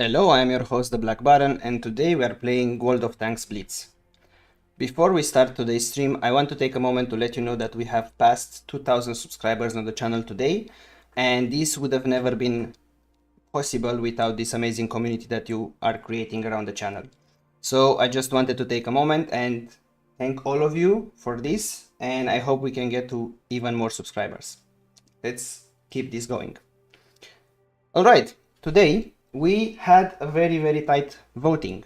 Hello, I am your host, the Black Baron, and today we are playing World of Tanks Blitz. Before we start today's stream, I want to take a moment to let you know that we have passed 2000 subscribers on the channel today, and this would have never been possible without this amazing community that you are creating around the channel. So I just wanted to take a moment and thank all of you for this, and I hope we can get to even more subscribers. Let's keep this going. Alright, today we had a very tight voting.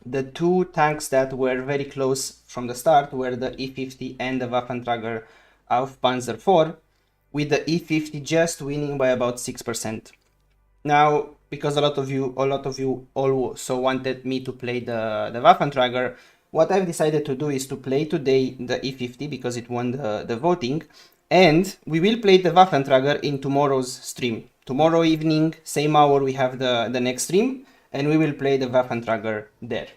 The two tanks that were very close from the start were the E50 and the Waffenträger auf Panzer IV, with the E50 just winning by about 6%. Now, because a lot of you also wanted me to play the Waffenträger, what I've decided to do is to play today the E50 because it won the voting, and we will play the Waffenträger in tomorrow's stream. Tomorrow evening, same hour, we have the next stream, and we will play the Waffenträger there.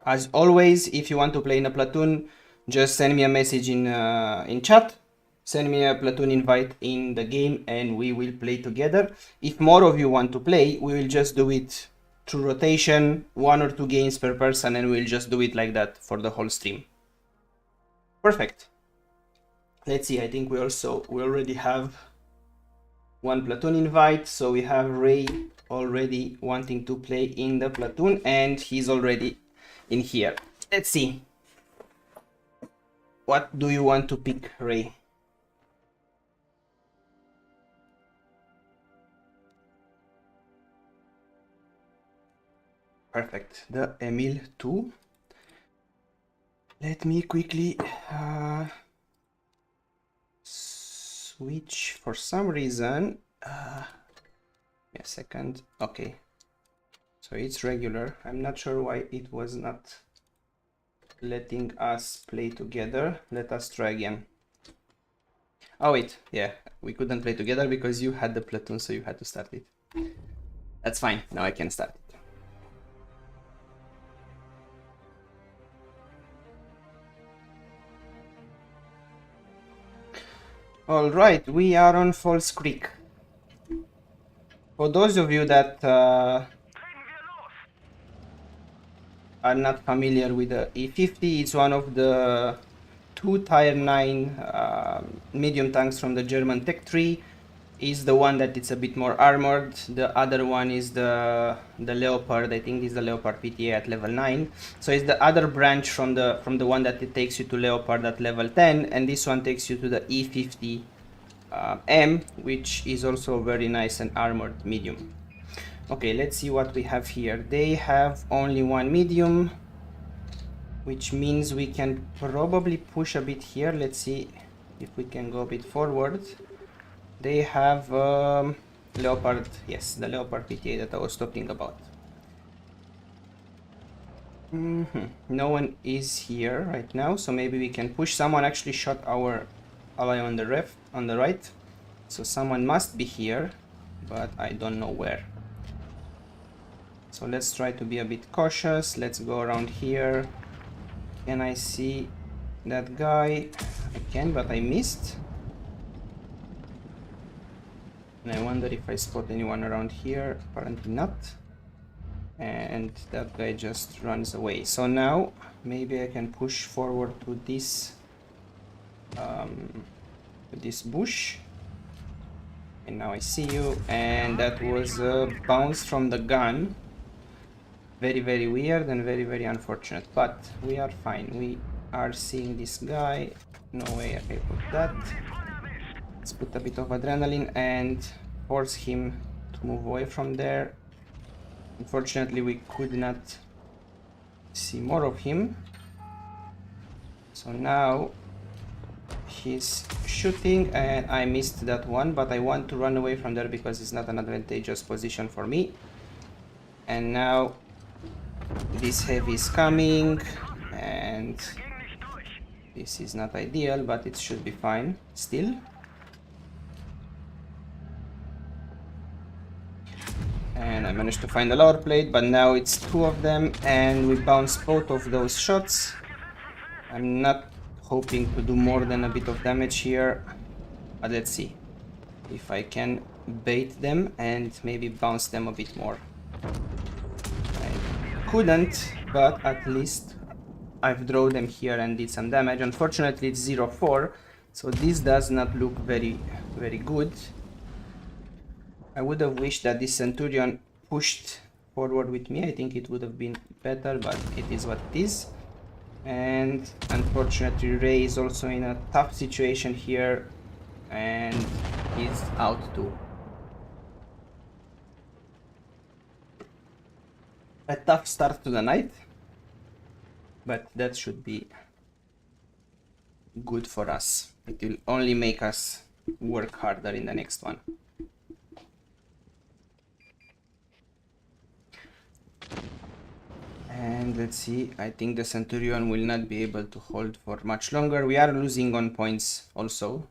As always, if you want to play in a platoon, just send me a message in chat, send me a platoon invite in the game, and we will play together. If more of you want to play, we will just do it through rotation, 1 or 2 games per person, and we'll just do it like that for the whole stream. Perfect. Let's see, I think we already have one platoon invite, so we have Ray already wanting to play in the platoon, and he's already in here. Let's see. What do you want to pick, Ray? Perfect. The Emil 2. Let me quickly switch for some reason. A second. Okay. So it's regular. I'm not sure why it was not letting us play together. Let us try again. Oh wait, yeah, we couldn't play together because you had the platoon, so you had to start it. That's fine. Now I can start it. Alright, we are on Falls Creek. For those of you that are not familiar with the E50, it's one of the 2 Tier 9 medium tanks from the German tech tree. Is the one that it's a bit more armored. The other one is the Leopard. I think this is the Leopard PTA at level 9. So it's the other branch from the one that it takes you to Leopard at level 10, and this one takes you to the E50 M, which is also very nice and armored medium. Okay, let's see what we have here. They have only one medium, which means we can probably push a bit here. Let's see if we can go a bit forward. They have Leopard, yes, the Leopard PTA that I was talking about. No one is here right now, so maybe we can push. Someone actually shot our ally on the right, so someone must be here, but I don't know where. So let's try to be a bit cautious. Let's go around here. Can I see that guy? I can, but I missed. And I wonder if I spot anyone around here. Apparently not. And that guy just runs away. So now maybe I can push forward to this bush. And now I see you. And that was a bounce from the gun. Very weird and very unfortunate. But we are fine. We are seeing this guy. No way I put that. Let's put a bit of adrenaline and force him to move away from there. Unfortunately, we could not see more of him. So now he's shooting and I missed that one, but I want to run away from there because it's not an advantageous position for me. And now this heavy is coming, and this is not ideal, but it should be fine still. And I managed to find a lower plate, but now it's 2 of them and we bounce both of those shots. I'm not hoping to do more than a bit of damage here, but let's see if I can bait them and maybe bounce them a bit more. I couldn't, but at least I've drawn them here and did some damage. Unfortunately it's 0-4, so this does not look very good. I would have wished that this Centurion pushed forward with me. I think it would have been better, but it is what it is. And unfortunately Ray is also in a tough situation here and is out too. A tough start to the night, but that should be good for us. It will only make us work harder in the next one. And let's see, I think the Centurion will not be able to hold for much longer. We are losing on points also.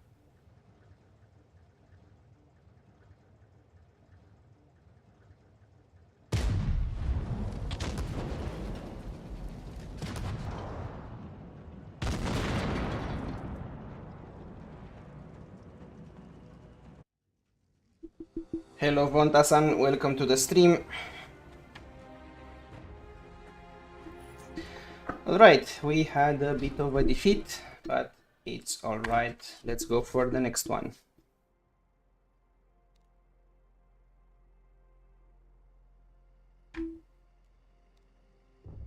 Hello Vonta-san, welcome to the stream. Alright, we had a bit of a defeat, but it's alright. Let's go for the next one.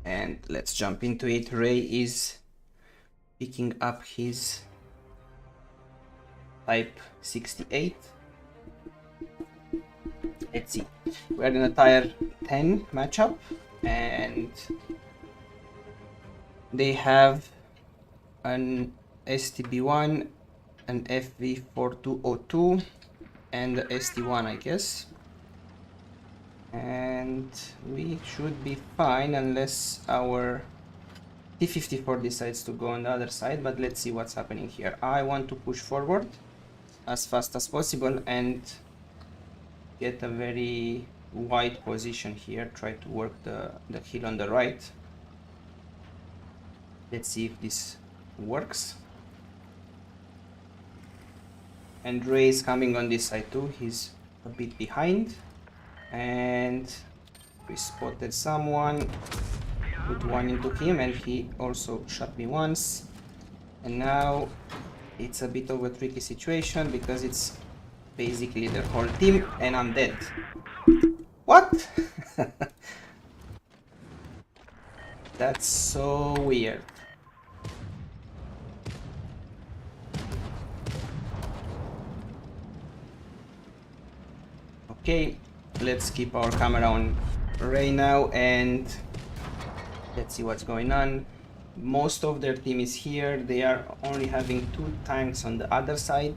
And let's jump into it. Ray is picking up his Type 68. Let's see. We're in a tier 10 matchup, and they have an STB1, an FV4202, and the ST1, I guess. And we should be fine unless our T54 decides to go on the other side, but let's see what's happening here. I want to push forward as fast as possible and get a very wide position here. Try to work the hill on the right. Let's see if this works. And Ray is coming on this side too. He's a bit behind. And we spotted someone. Put one into him and he also shot me once. And now it's a bit of a tricky situation because it's basically their whole team and I'm dead. What? That's so weird. Okay, let's keep our camera on Ray now and let's see what's going on. Most of their team is here. They are only having 2 tanks on the other side.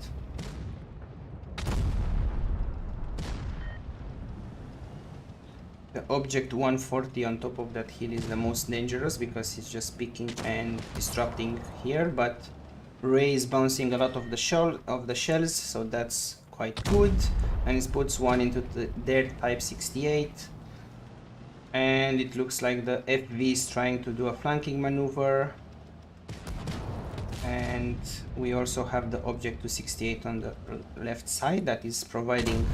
The object 140 on top of that hill is the most dangerous because he's just picking and disrupting here, but Ray is bouncing a lot of the shells, so that's quite good. And he puts one into their Type 68. And it looks like the FV is trying to do a flanking maneuver. And we also have the object 268 on the left side that is providing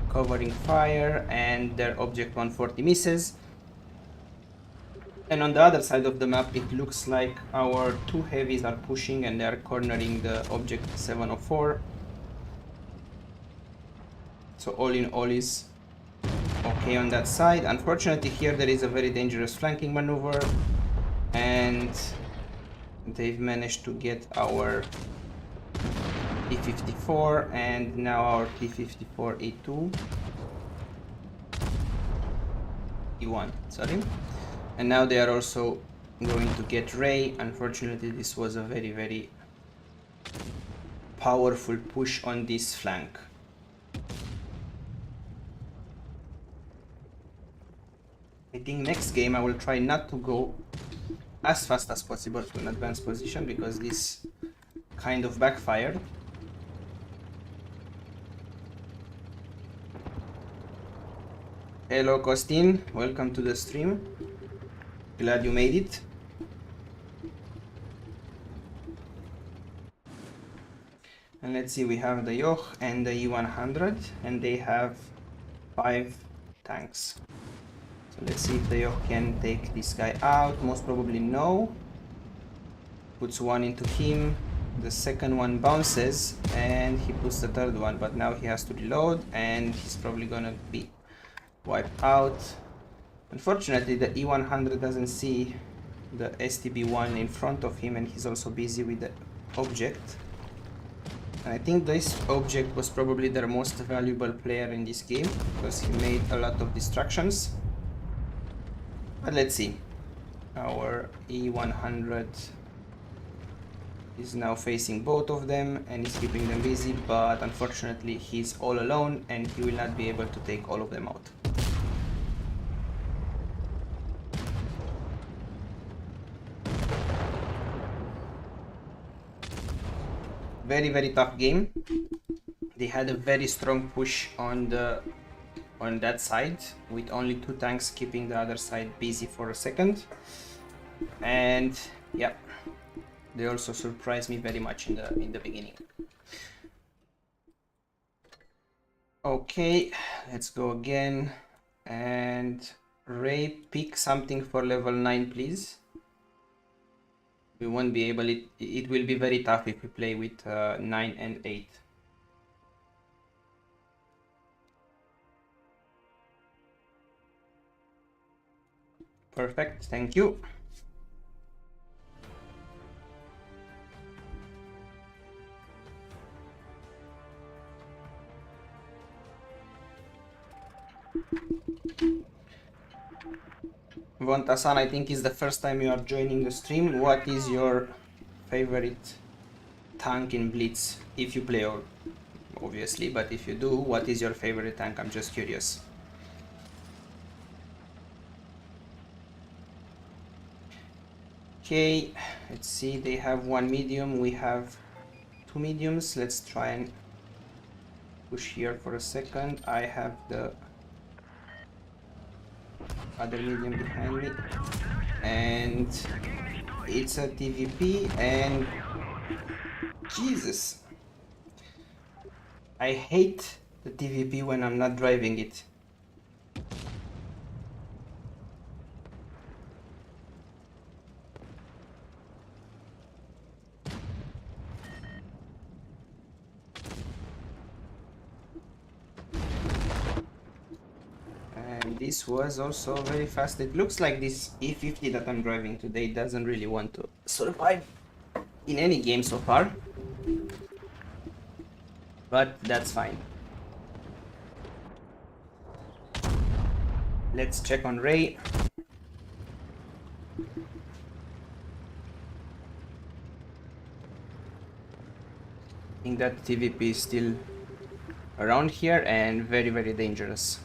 covering fire, and their object 140 misses. And on the other side of the map it looks like our 2 heavies are pushing and they are cornering the object 704. So all in all is okay on that side. Unfortunately here there is a very dangerous flanking maneuver and they've managed to get our E54 and now our T54 E2 E1, sorry. And now they are also going to get Ray. Unfortunately this was a very powerful push on this flank. I think next game I will try not to go as fast as possible to an advanced position because this kind of backfired. Hello Costin, welcome to the stream. Glad you made it. And let's see, we have the WoT and the E100, and they have 5 tanks. So let's see if the WoT can take this guy out. Most probably no. Puts one into him. The second one bounces, and he puts the third one, but now he has to reload, and he's probably gonna be wiped out. Unfortunately, the E100 doesn't see the STB1 in front of him, and he's also busy with the object. And I think this object was probably their most valuable player in this game, because he made a lot of distractions. But let's see. Our E100 is now facing both of them and is keeping them busy, but unfortunately he's all alone and he will not be able to take all of them out. Very tough game. They had a very strong push on that side, with only 2 tanks keeping the other side busy for a second. And yeah, they also surprised me very much in the beginning. Okay, let's go again. And Ray, pick something for level 9, please. We won't be able, it will be very tough if we play with 9 and 8. Perfect, thank you. Vontasan, I think is the first time you are joining the stream. What is your favorite tank in Blitz? If you play, or obviously, but if you do, what is your favorite tank? I'm just curious. Okay, let's see, they have 1 medium, we have 2 mediums. Let's try and push here for a second. I have the other medium behind me, and it's a TVP, and Jesus, I hate the TVP when I'm not driving it. This was also very fast. It looks like this E50 that I'm driving today doesn't really want to survive in any game so far, but that's fine. Let's check on Ray. I think that TVP is still around here and very dangerous.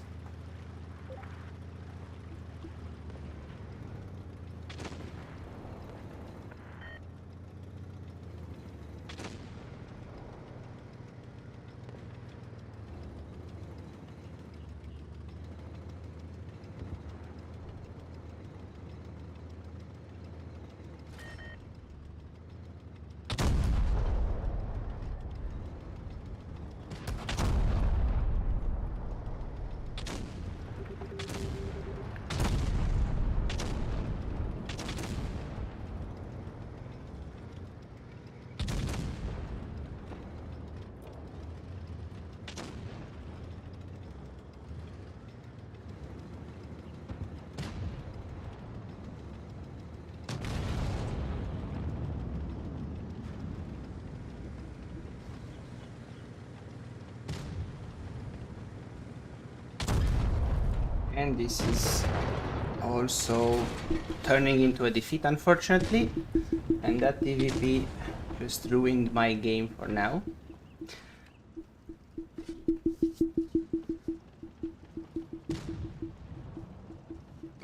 And this is also turning into a defeat, unfortunately, and that TVP just ruined my game for now.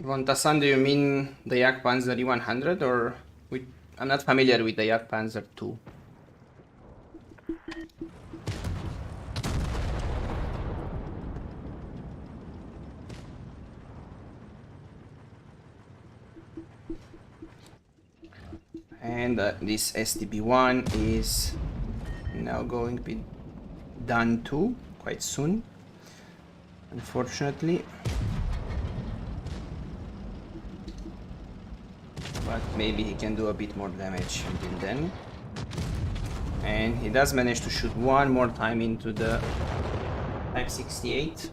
Vontasan, do you mean the Jagdpanzer E100, or with... I'm not familiar with the Jagdpanzer 2. And this STB1 is now going to be done too quite soon, unfortunately. But maybe he can do a bit more damage until then. And he does manage to shoot one more time into the Type 68.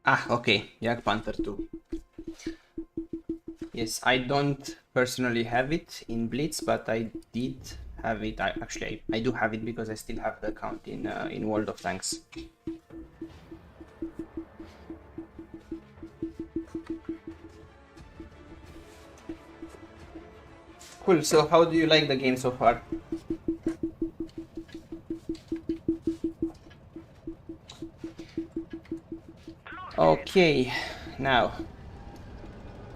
Ah, okay, Yak Panther 2. Yes, I don't personally have it in Blitz, but I did have it. I do have it because I still have the account in World of Tanks. Cool. So, how do you like the game so far? Okay, now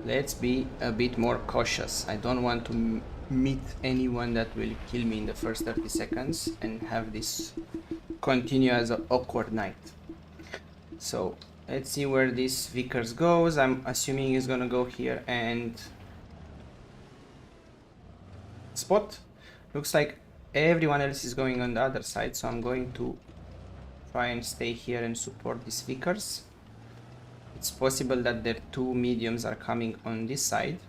let's be a bit more cautious. I don't want to meet anyone that will kill me in the first 30 seconds and have this continue as an awkward night. So let's see where this Vickers goes. I'm assuming he's gonna go here and spot. Looks like everyone else is going on the other side, so I'm going to try and stay here and support these Vickers. It's possible that their two mediums are coming on this side.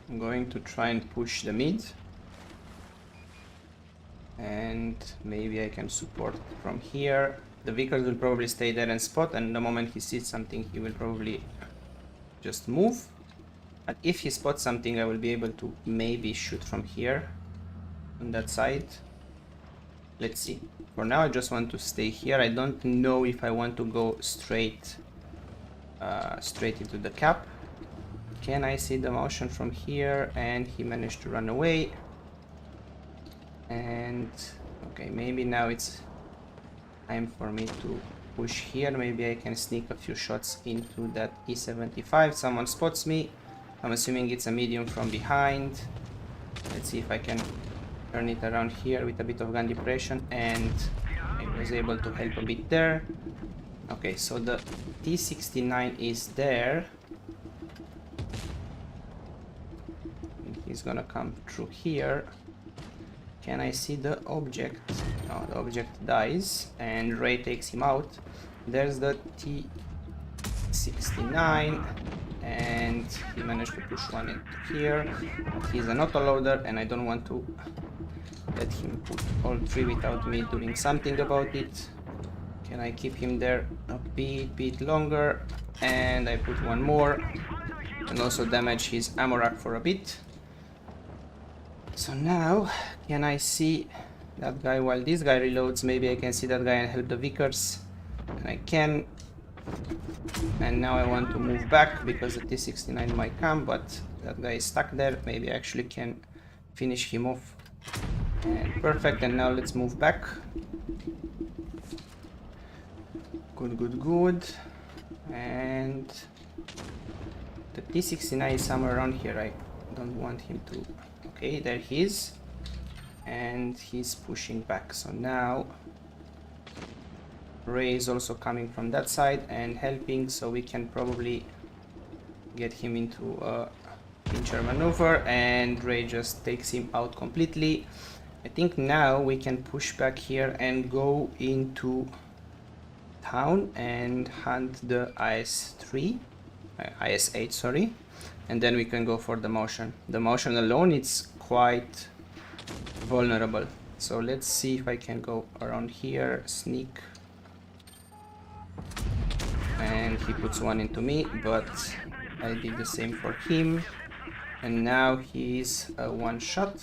I'm going to try and push the mid. And maybe I can support from here. The Vickers will probably stay there and spot, and the moment he sees something, he will probably just move. And if he spots something, I will be able to maybe shoot from here on that side. Let's see. For now, I just want to stay here. I don't know if I want to go straight into the cap. Can I see the motion from here? And he managed to run away. And okay, maybe now it's time for me to push here. Maybe I can sneak a few shots into that E75. Someone spots me. I'm assuming it's a medium from behind. Let's see if I can turn it around here with a bit of gun depression, and I was able to help a bit there. Okay, so the T69 is there. He's gonna come through here. Can I see the object? No, the object dies and Ray takes him out. There's the T69 and he managed to push one into here. He's an autoloader and I don't want to let him put all three without me doing something about it. Can I keep him there a bit longer? And I put one more and also damage his ammo rack for a bit. So now, can I see that guy while this guy reloads? Maybe I can see that guy and help the Vickers. And I can. And now I want to move back because the T69 might come, but that guy is stuck there. Maybe I actually can finish him off. And perfect, and now let's move back. Good. And the T69 is somewhere around here. I don't want him to... Okay, there he is. And he's pushing back. So now Ray is also coming from that side and helping, so we can probably get him into a pincher maneuver, and Ray just takes him out completely. I think now we can push back here and go into town and hunt the IS-8, sorry, and then we can go for the motion. The motion alone, it's quite vulnerable. So let's see if I can go around here, sneak, and he puts one into me, but I did the same for him, and now he's a one shot.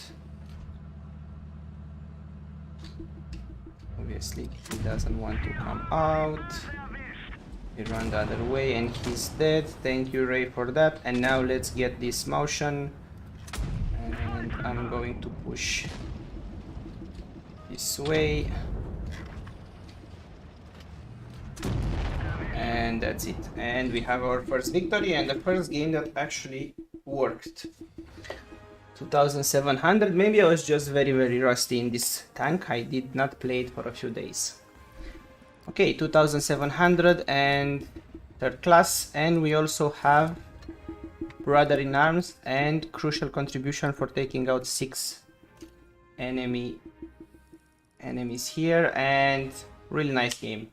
Obviously he doesn't want to come out. He ran the other way and he's dead. Thank you, Ray, for that. And now let's get this motion, and I'm going to push this way, and that's it. And we have our first victory and the first game that actually worked. 2,700. Maybe I was just very rusty in this tank. I did not play it for a few days. Okay, 2,700 and third class, and we also have Brother in Arms and crucial contribution for taking out 6 enemies here, and really nice game.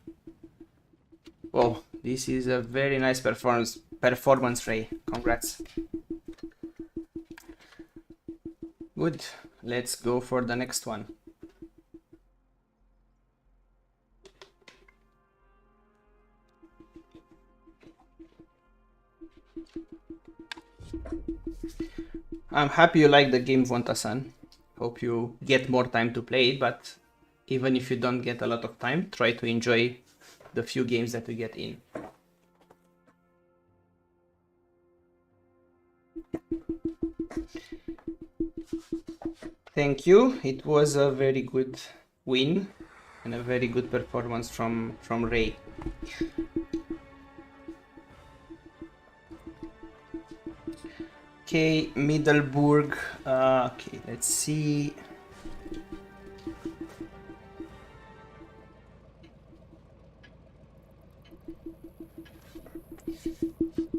Whoa, this is a very nice performance, Ray. Congrats. Good, let's go for the next one. I'm happy you like the game, WoT. Hope you get more time to play it, but even if you don't get a lot of time, try to enjoy the few games that we get in. Thank you. It was a very good win and a very good performance from Ray. Okay, Middelburg. Okay, let's see.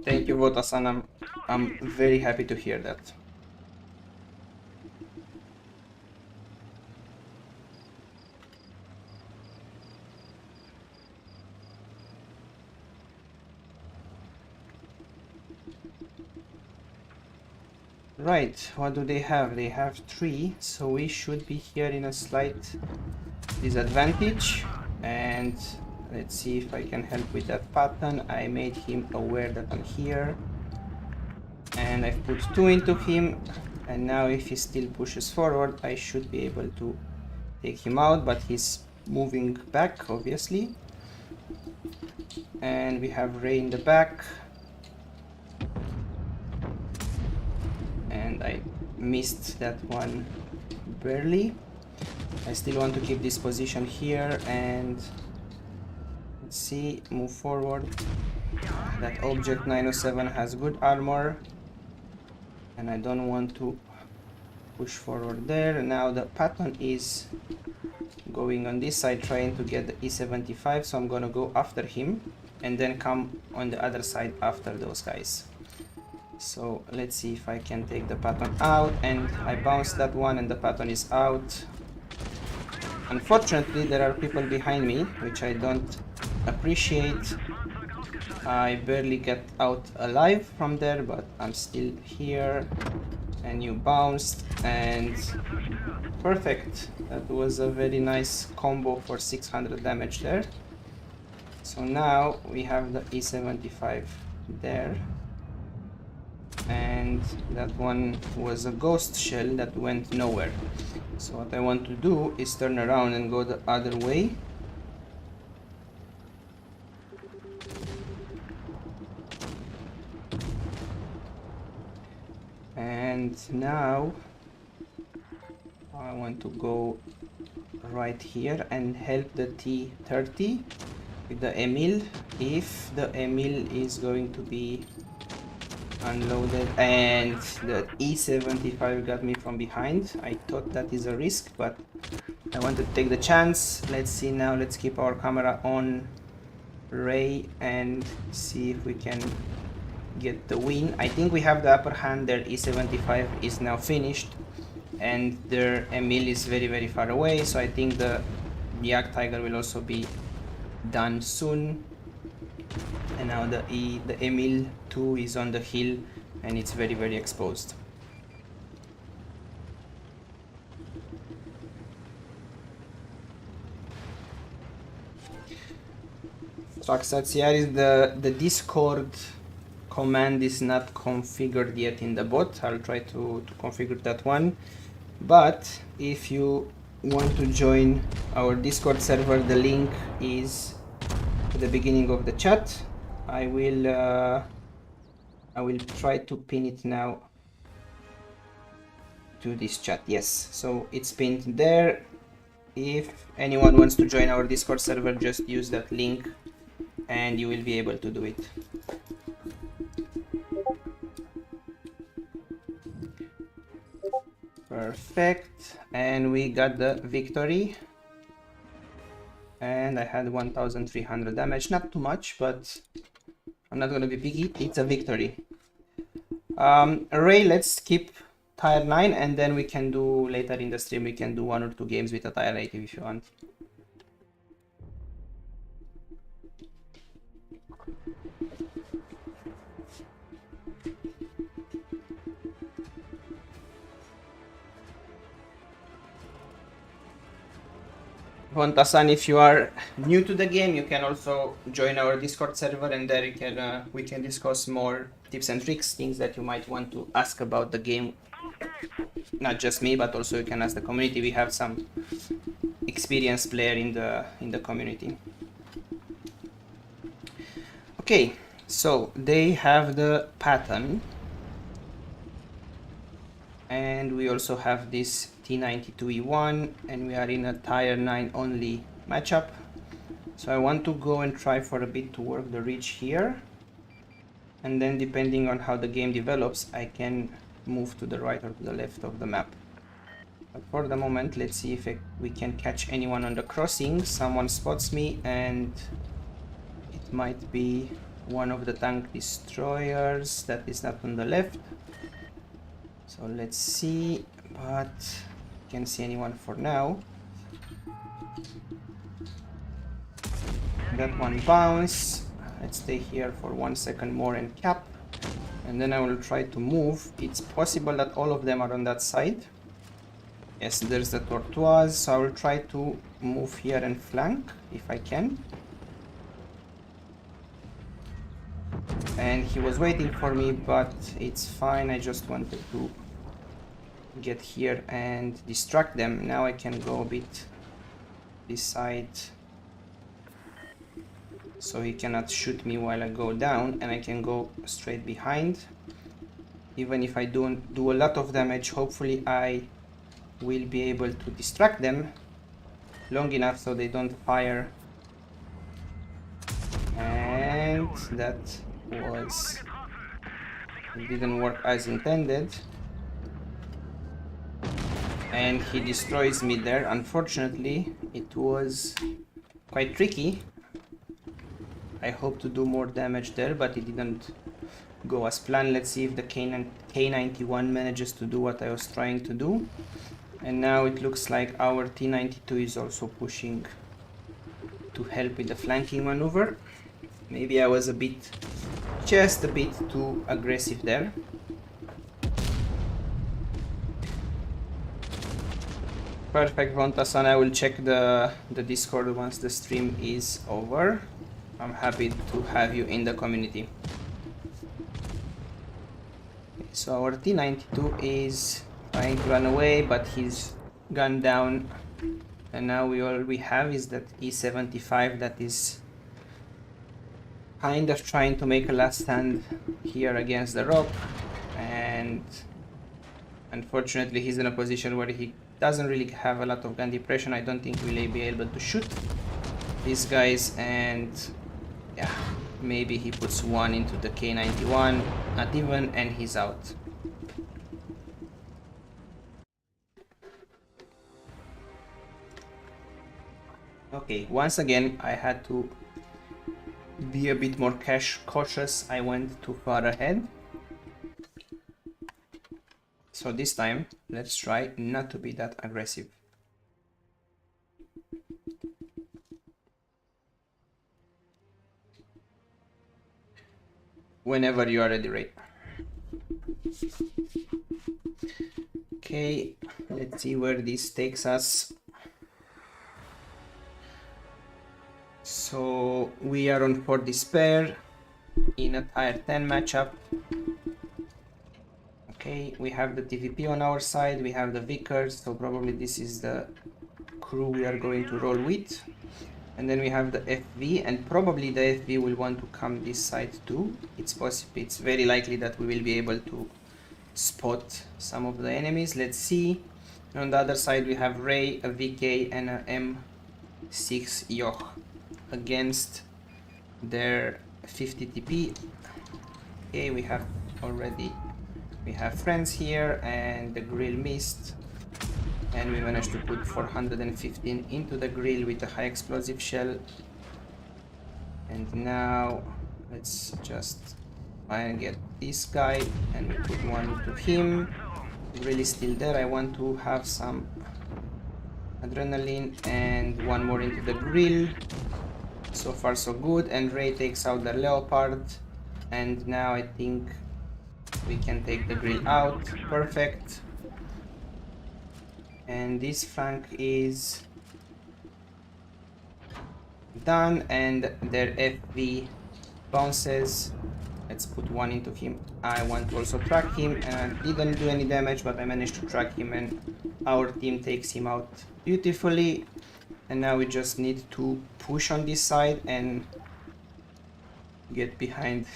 Thank you, WoT. I'm very happy to hear that. Right, what do they have? They have 3, so we should be here in a slight disadvantage. And let's see if I can help with that pattern. I made him aware that I'm here, and I've put 2 into him, and now if he still pushes forward, I should be able to take him out, but he's moving back, obviously. And we have Ray in the back. And I missed that one barely. I still want to keep this position here, and let's see, move forward. That object 907 has good armor, and I don't want to push forward there. Now the pattern is going on this side, trying to get the E75, so I'm gonna go after him and then come on the other side after those guys. So let's see if I can take the pattern out, and I bounced that one and the pattern is out. Unfortunately, there are people behind me, which I don't appreciate. I barely get out alive from there, but I'm still here. And you bounced, and perfect. That was a very nice combo for 600 damage there. So now we have the E75 there. And that one was a ghost shell that went nowhere. So what I want to do is turn around and go the other way. And now I want to go right here and help the T30 with the Emil, if the Emil is going to be unloaded. And the E75 got me from behind. I thought that is a risk, but I want to take the chance. Let's see now. Let's keep our camera on Ray and see if we can get the win. I think we have the upper hand. Their E75 is now finished, and their Emil is very far away, so I think the Yak Tiger will also be done soon. And now the Emil 2 is on the hill, and it's very exposed. Traxatsiaris, the Discord command is not configured yet in the bot. I'll try to configure that one. But if you want to join our Discord server, the link is at the beginning of the chat. I will try to pin it now to this chat. Yes, so it's pinned there. If anyone wants to join our Discord server, just use that link and you will be able to do it. Perfect, and we got the victory. And I had 1300 damage, not too much, but I'm not gonna be picky, it's a victory. Ray, let's skip tier 9 and then we can do later in the stream, we can do 1 or 2 games with a tier 8 if you want. Vontasan, if you are new to the game, you can also join our Discord server, and there you can we can discuss more tips and tricks, things that you might want to ask about the game. Not just me, but also you can ask the community. We have some experienced player in the community. Okay, so they have the pattern, and we also have this T92E1, and we are in a tier 9 only matchup. So I want to go and try for a bit to work the reach here, and then depending on how the game develops, I can move to the right or to the left of the map. But for the moment, let's see if we can catch anyone on the crossing. Someone spots me, and it might be one of the tank destroyers that is not on the left. So let's see, but can't see anyone for now. That one bounce. Let's stay here for 1 second more and cap, and then I will try to move. It's possible that all of them are on that side. Yes, there's the Tortoise, so I will try to move here and flank if I can. And he was waiting for me, but it's fine. I just wanted to get here and distract them. Now I can go a bit this side, so he cannot shoot me while I go down, and I can go straight behind. Even if I don't do a lot of damage, hopefully I will be able to distract them long enough so they don't fire. And that didn't work as intended, and he destroys me there. Unfortunately, it was quite tricky. I hope to do more damage there, but it didn't go as planned. Let's see if the K91 manages to do what I was trying to do. And now it looks like our T92 is also pushing to help with the flanking maneuver. Maybe I was just a bit too aggressive there. Perfect, Vontasan. I will check the Discord once the stream is over. I'm happy to have you in the community. Okay, so our T92 is trying to run away, but he's gone down, and now all we have is that E75 that is kind of trying to make a last stand here against the rock, and unfortunately he's in a position where he doesn't really have a lot of gun depression. I don't think we'll be able to shoot these guys, and yeah, maybe he puts one into the K91, not even, and he's out. Okay, once again I had to be a bit more cautious. I went too far ahead. So this time, let's try not to be that aggressive. Whenever you are ready, Ray. Okay, let's see where this takes us. So we are on 4 despair in a tier 10 matchup. Okay, we have the TVP on our side, we have the Vickers, so probably this is the crew we are going to roll with. And then we have the FV, and probably the FV will want to come this side too. It's very likely that we will be able to spot some of the enemies. Let's see. And on the other side we have Ray, a VK, and a M6 Yoch against their 50 TP. Okay, we have already We have friends here, and the grill missed. And we managed to put 415 into the grill with a high explosive shell. And now let's just try and get this guy, and we put one to him. The grill is still there. I want to have some adrenaline, and one more into the grill. So far so good, and Ray takes out the leopard, and now I think we can take the grill out. Perfect. And this flank is done, and their FV bounces. Let's put one into him. I want to also track him, and I didn't do any damage, but I managed to track him, and our team takes him out beautifully. And now we just need to push on this side and get behind.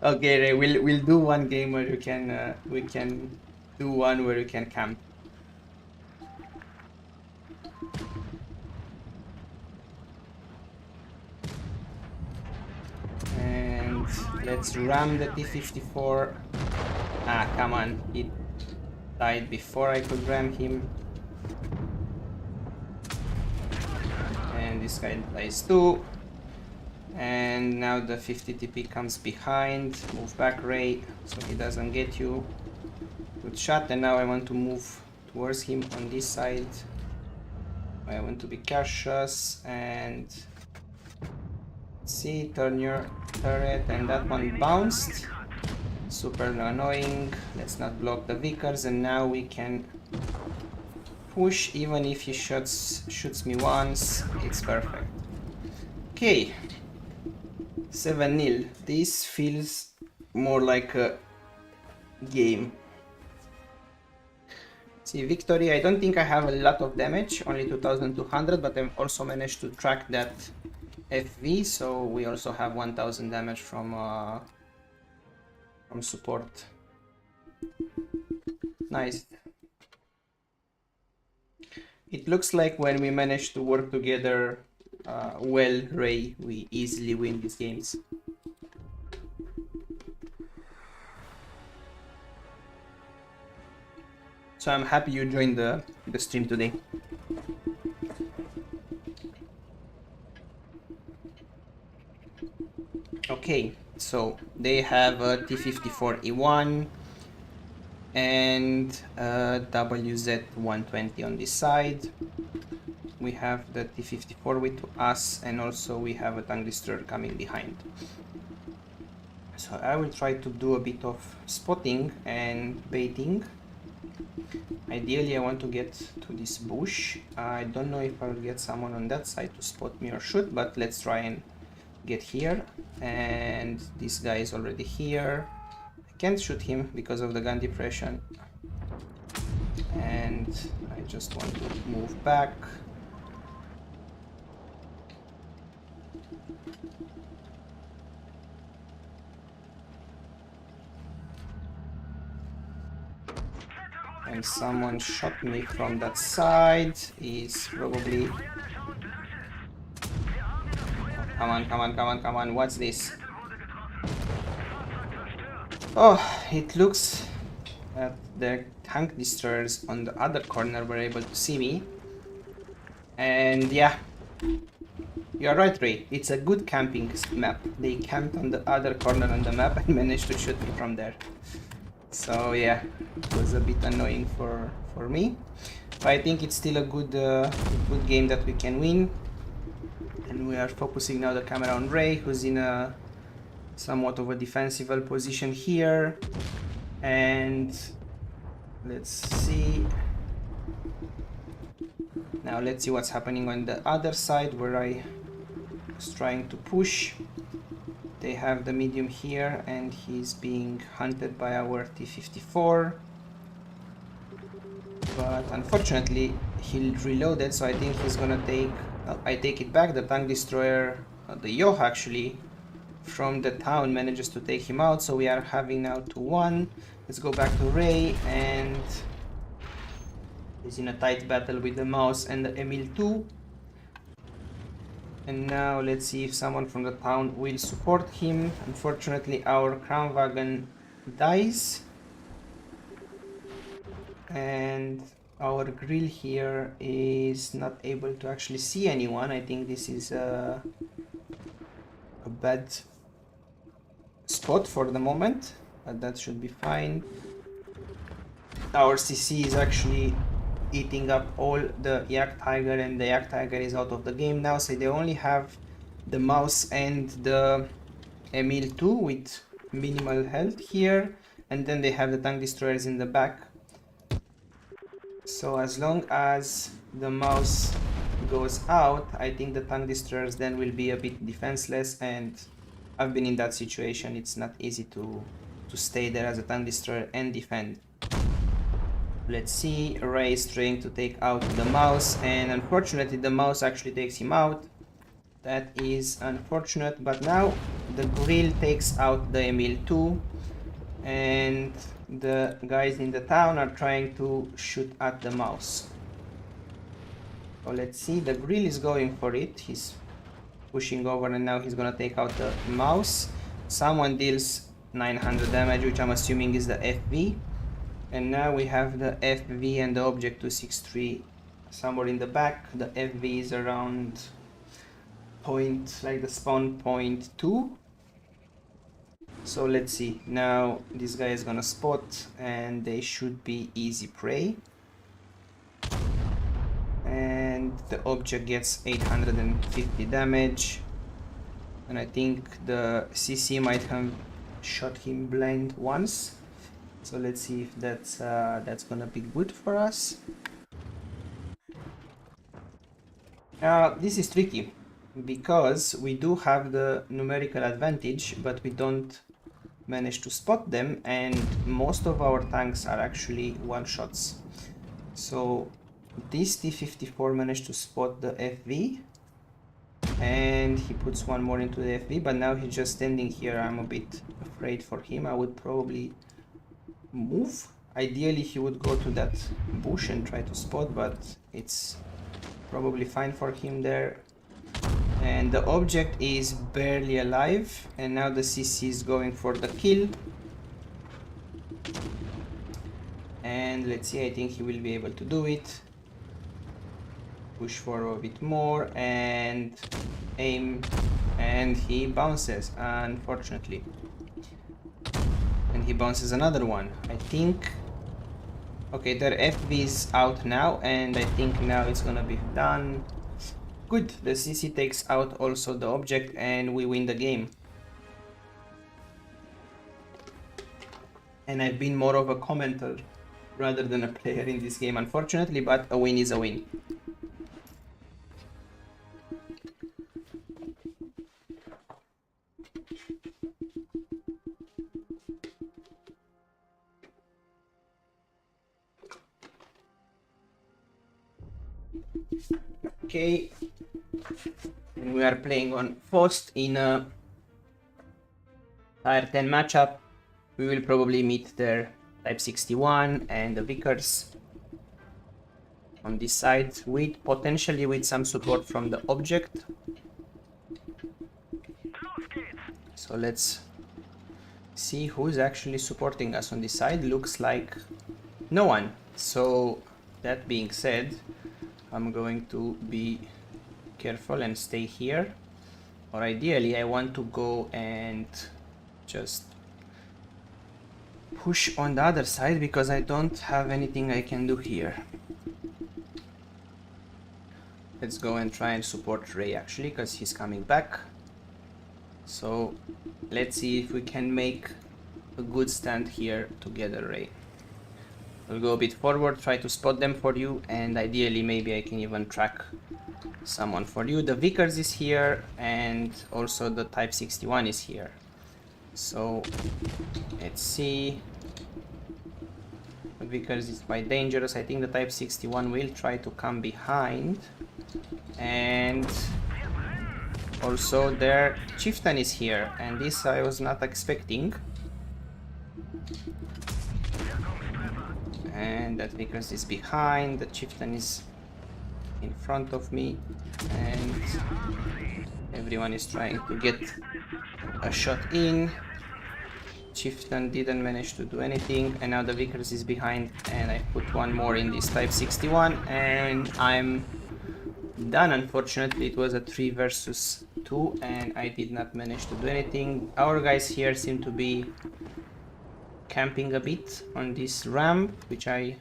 Okay, Ray, we'll do one game where you can we can do one where you can camp. And let's ram the T-54. Ah, come on, it died before I could ram him. And this guy dies too. And now the 50 TP comes behind. Move back, Ray, so he doesn't get you. Good shot. And now I want to move towards him on this side. I want to be cautious and see, turn your turret, and that one bounced. Super annoying. Let's not block the Vickers, and now we can push. Even if he shoots me once, it's perfect. Okay, 7-0. This feels more like a game. See, victory. I don't think I have a lot of damage, only 2200, but I've also managed to track that FV, so we also have 1000 damage from support. Nice. It looks like when we manage to work together well, Ray, we easily win these games. So I'm happy you joined the stream today. Okay, so they have a T-54E1 and a WZ-120 on this side. We have the T-54 with us, and also we have a tank destroyer coming behind. So I will try to do a bit of spotting and baiting. Ideally I want to get to this bush. I don't know if I'll get someone on that side to spot me or shoot, but let's try and get here. And this guy is already here. I can't shoot him because of the gun depression, and I just want to move back. And someone shot me from that side. He's probably... Come on, come on, come on, come on. What's this? Oh, it looks that the tank destroyers on the other corner were able to see me. And yeah, you're right, Ray. It's a good camping map. They camped on the other corner on the map and managed to shoot me from there. So yeah, it was a bit annoying for me. But I think it's still a good game that we can win. And we are focusing now the camera on Ray, who's in a somewhat of a defensive position here. And let's see. Now let's see what's happening on the other side where I was trying to push. They have the medium here, and he's being hunted by our T-54. But unfortunately he reloaded, so I think he's gonna take... I take it back. The tank destroyer, the Yoh actually, from the town manages to take him out. So we are having now 2-1. Let's go back to Ray, and he's in a tight battle with the Mouse and the Emil 2. And now let's see if someone from the town will support him. Unfortunately our Crown Wagon dies. and our grill here is not able to actually see anyone. I think this is a bad spot for the moment, but that should be fine. Our CC is actually eating up all the Yak Tiger, and the Yak Tiger is out of the game now, so they only have the mouse and the Emil 2 with minimal health here, and then they have the tank destroyers in the back. So as long as the mouse goes out, I think the tank destroyers then will be a bit defenseless, and I've been in that situation. It's not easy to stay there as a tank destroyer and defend. Let's see, Ray is trying to take out the mouse, and unfortunately the mouse actually takes him out. That is unfortunate, but now the grill takes out the Emil 2, and the guys in the town are trying to shoot at the mouse. So let's see, the grill is going for it. He's pushing over, and now he's gonna take out the mouse. Someone deals 900 damage, which I'm assuming is the FV. And now we have the FV and the object 263 somewhere in the back. The FV is around point, like the spawn point 2. So let's see, now this guy is gonna spot, and they should be easy prey. And the object gets 850 damage, and I think the CC might have shot him blind once. So let's see if that's gonna be good for us. This is tricky because we do have the numerical advantage, but we don't manage to spot them, and most of our tanks are actually one-shots. So this T-54 managed to spot the FV, and he puts one more into the FV, but now he's just standing here. I'm a bit afraid for him. I would probably move. Ideally he would go to that bush and try to spot, but it's probably fine for him there. And the object is barely alive, and now the CC is going for the kill. And let's see, I think he will be able to do it. Push forward a bit more and aim, and he bounces, unfortunately. And he bounces another one. I think, okay, their FV is out now, and I think now it's gonna be done. Good, the CC takes out also the object, and we win the game. And I've been more of a commenter rather than a player in this game, unfortunately, but a win is a win. Okay, and we are playing on Faust in a Tier 10 matchup. We will probably meet their Type 61 and the Vickers on this side, with potentially with some support from the object. So let's see who's actually supporting us on this side. Looks like no one. So that being said, I'm going to be careful and stay here, or ideally I want to go and just push on the other side because I don't have anything I can do here. Let's go and try and support Ray actually, because he's coming back. So let's see if we can make a good stand here together, Ray. We'll go a bit forward, try to spot them for you, and ideally maybe I can even track someone for you. The Vickers is here, and also the Type 61 is here. So let's see. The Vickers is quite dangerous. I think the Type 61 will try to come behind, and also their Chieftain is here, and this I was not expecting. And that Vickers is behind, the Chieftain is in front of me, and everyone is trying to get a shot in. Chieftain didn't manage to do anything, and now the Vickers is behind, and I put one more in this Type 61, and I'm done. Unfortunately, it was a 3 versus 2, and I did not manage to do anything. Our guys here seem to be camping a bit on this ramp, which I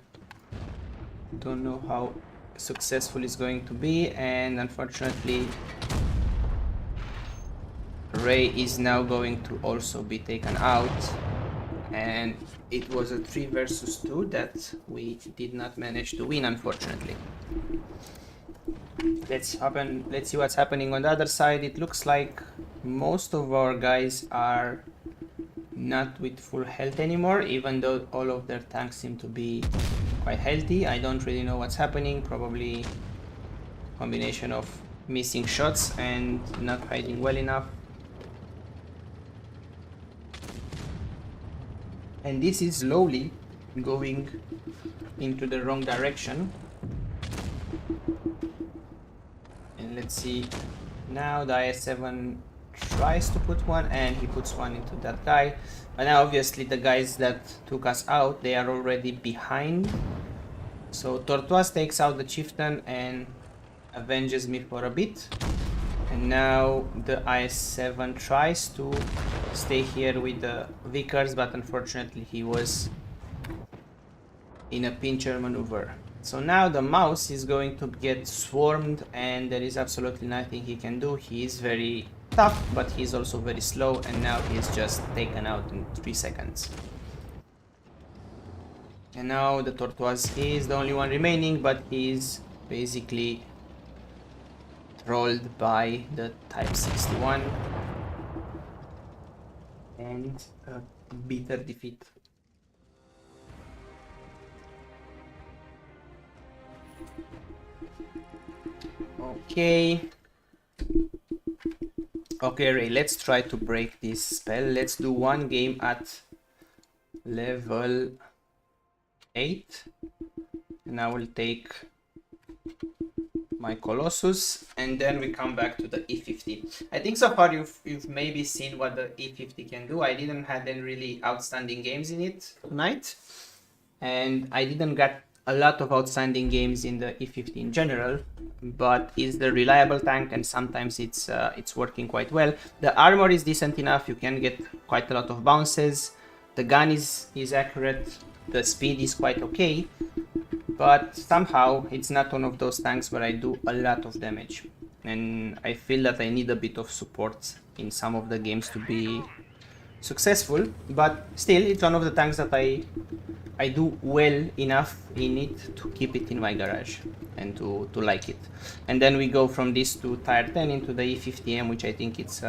don't know how successful it's going to be, and unfortunately Ray is now going to also be taken out, and it was a 3 versus 2 that we did not manage to win, unfortunately. Let's see what's happening on the other side. It looks like most of our guys are not with full health anymore, even though all of their tanks seem to be quite healthy. I don't really know what's happening. Probably combination of missing shots and not hiding well enough. And this is slowly going into the wrong direction. And let's see, now the IS-7 tries to put one, and he puts one into that guy. But now obviously the guys that took us out, they are already behind. So Tortoise takes out the Chieftain and avenges me for a bit. And now the IS-7 tries to stay here with the Vickers, but unfortunately he was in a pincher maneuver. So now the mouse is going to get swarmed, and there is absolutely nothing he can do. He is very tough, but he's also very slow, and now he's just taken out in 3 seconds. And now the Tortoise is the only one remaining, but he's basically trolled by the Type 61, and a bitter defeat. Okay, Ray, let's try to break this spell. Let's do one game at level 8, and I will take my Colossus, and then we come back to the E50. I think so far you've maybe seen what the E50 can do. I didn't have any really outstanding games in it tonight, and I didn't get a lot of outstanding games in the E50 in general, but it's the reliable tank, and sometimes it's working quite well. The armor is decent enough, you can get quite a lot of bounces, the gun is accurate, the speed is quite okay, but somehow it's not one of those tanks where I do a lot of damage, and I feel that I need a bit of support in some of the games to be successful. But still, it's one of the tanks that I do well enough in it to keep it in my garage and to like it. And then we go from this to tier 10 into the E50M, which I think it's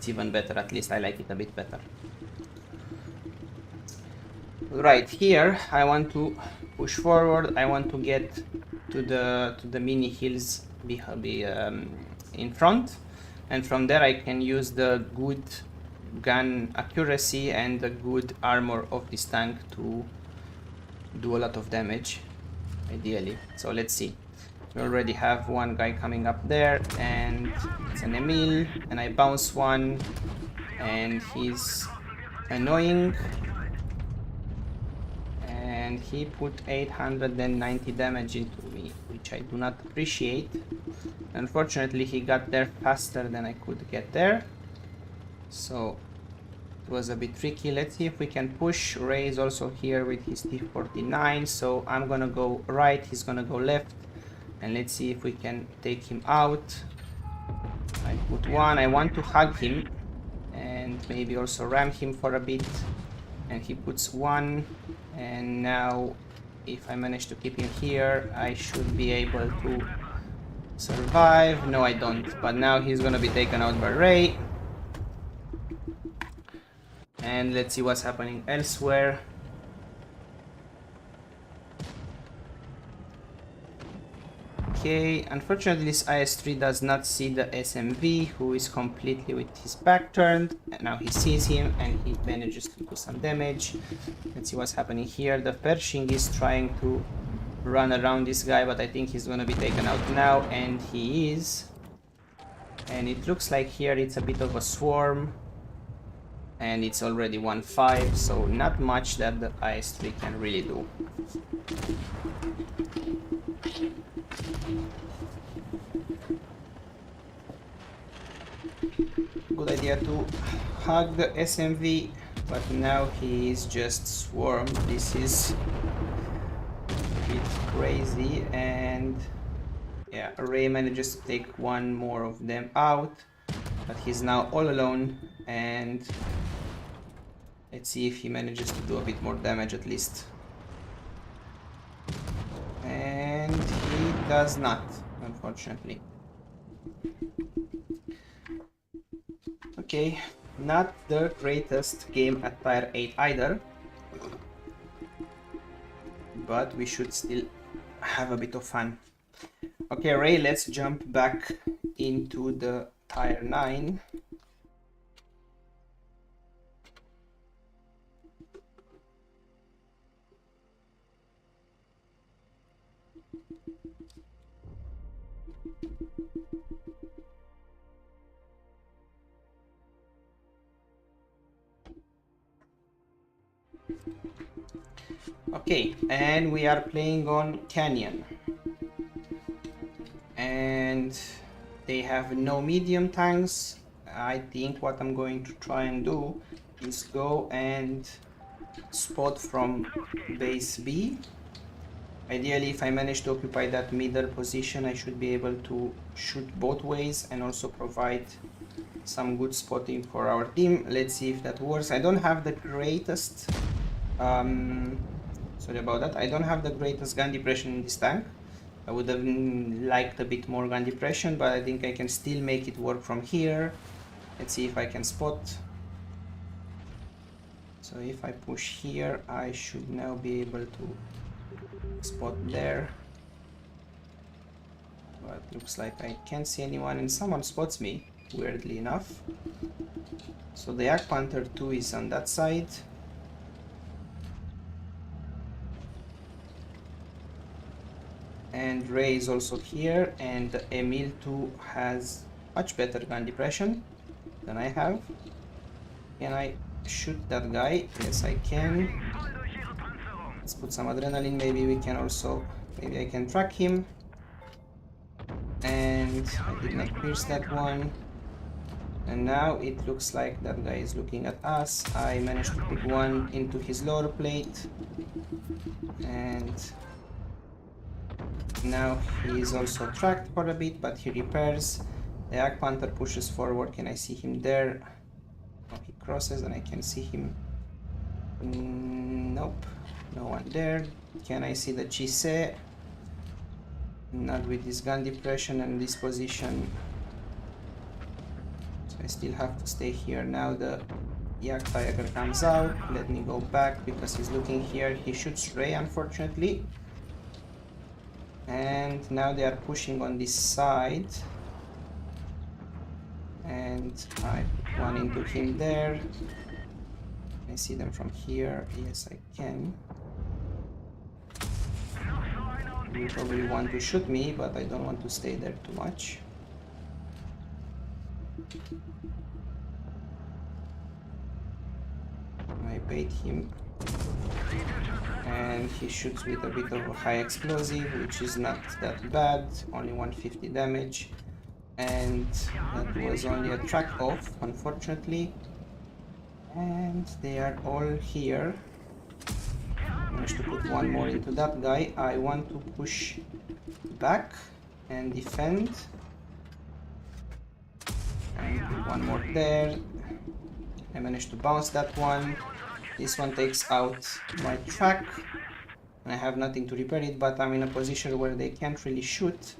even better. At least I like it a bit better. Right here, I want to push forward. I want to get to the mini hills in front, and from there I can use the good gun accuracy and the good armor of this tank to do a lot of damage, ideally. So let's see. We already have one guy coming up there, and it's an Emil, and I bounce one, and he's annoying, and he put 890 damage into me, which I do not appreciate. Unfortunately, he got there faster than I could get there, so it was a bit tricky. Let's see if we can push. Ray is also here with his T49, so I'm gonna go right, he's gonna go left, and let's see if we can take him out. I put one. I want to hug him and maybe also ram him for a bit, and he puts one, and now if I manage to keep him here, I should be able to survive. No, I don't, but now he's gonna be taken out by Ray. And let's see what's happening elsewhere. Okay, unfortunately this IS-3 does not see the SMV, who is completely with his back turned, and now he sees him and he manages to do some damage. Let's see what's happening here. The Pershing is trying to run around this guy, but I think he's gonna be taken out now, and he is. And it looks like here it's a bit of a swarm, and it's already 1-5, so not much that the IS-3 can really do. Good idea to hug the SMV, but now he is just swarmed. This is a bit crazy, and yeah, Ray manages to take one more of them out, but he's now all alone, and let's see if he manages to do a bit more damage at least. And he does not, unfortunately. Okay, not the greatest game at tier 8 either, but we should still have a bit of fun. Okay, Ray, let's jump back into the tier 9. Okay, and we are playing on Canyon, and they have no medium tanks. I think what I'm going to try and do is go and spot from base B. Ideally, if I manage to occupy that middle position, I should be able to shoot both ways and also provide some good spotting for our team. Let's see if that works. I don't have the greatest sorry about that. I don't have the greatest gun depression in this tank. I would have liked a bit more gun depression, but I think I can still make it work from here. Let's see if I can spot. So if I push here, I should now be able to spot there. But looks like I can't see anyone, and someone spots me, weirdly enough. So the Yak Panther 2 is on that side. And Ray is also here, and the Emil 2 has much better gun depression than I have. Can I shoot that guy? Yes, I can. Let's put some adrenaline. Maybe we can also, maybe I can track him. And I did not pierce that one. And now it looks like that guy is looking at us. I managed to put one into his lower plate, and now he is also tracked for a bit, but he repairs. The Yak Panther pushes forward. Can I see him there? Oh, he crosses and I can see him. Nope, no one there. Can I see the Chise? Not with this gun depression and this position. So I still have to stay here. Now the Yak Tiger comes out. Let me go back because he's looking here. He shoots Ray, unfortunately. And now they are pushing on this side. And I put one into him there. Can I see them from here? Yes, I can. They probably want to shoot me, but I don't want to stay there too much. I bait him, and he shoots with a bit of a high explosive, which is not that bad, only 150 damage, and that was only a track off, unfortunately. And they are all here. Managed to put one more into that guy. I want to push back and defend, and put one more there. I managed to bounce that one. This one takes out my track, and I have nothing to repair it, but I'm in a position where they can't really shoot.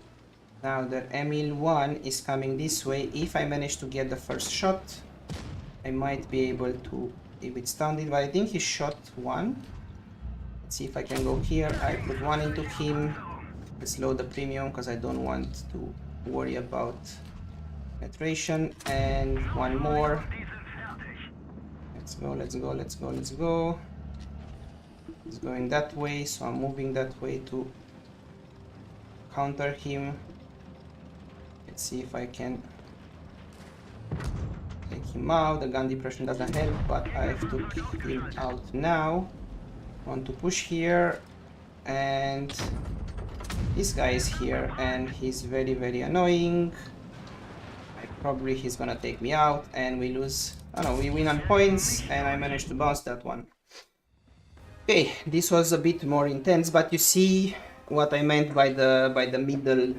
Now the Emil 1 is coming this way. If I manage to get the first shot, I might be able to withstand it, but I think he shot one. Let's see if I can go here. I put one into him. Let's load the premium because I don't want to worry about penetration. And one more. Let's go, let's go, let's go, let's go. He's going that way, so I'm moving that way to counter him. Let's see if I can Take him out. The gun depression doesn't help, but I have to kick him out now. I want to push here, and this guy is here, and he's very annoying. Probably he's gonna take me out, and we lose. Oh no, we win on points, and I managed to bounce that one. Okay, this was a bit more intense, but you see what I meant by the middle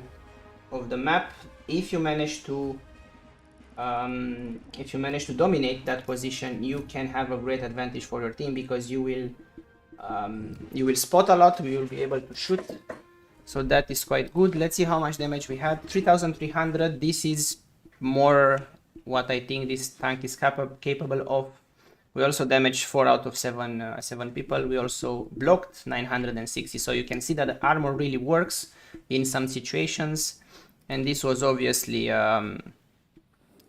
of the map. If you manage to dominate that position, you can have a great advantage for your team, because you will spot a lot. You will be able to shoot, so that is quite good. Let's see how much damage we had. 3,300. This is more what I think this tank is capable of. We also damaged 4 out of 7 people. We also blocked 960. So you can see that the armor really works in some situations. And this was obviously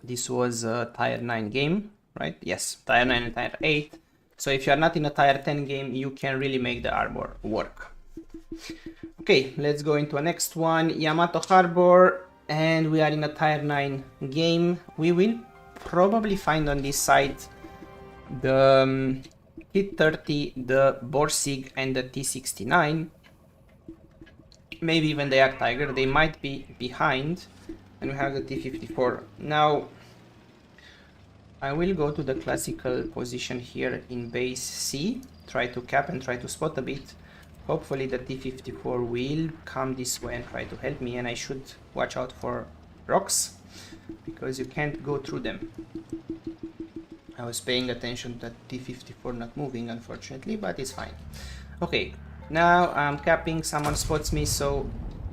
this was a tier 9 game, right? Yes, tier 9 and tier 8. So if you are not in a tier 10 game, you can really make the armor work. Okay, let's go into a next one. Yamato Harbor. And we are in a tier 9 game. We will probably find on this side the Kit 30, the Borsig, and the T69. Maybe even the Yak Tiger. They might be behind. And we have the T54. Now, I will go to the classical position here in base C. Try to cap and try to spot a bit. Hopefully the T54 will come this way and try to help me, and I should watch out for rocks, because you can't go through them. I was paying attention to that T54 not moving, unfortunately, but it's fine. Okay, now I'm capping. Someone spots me, so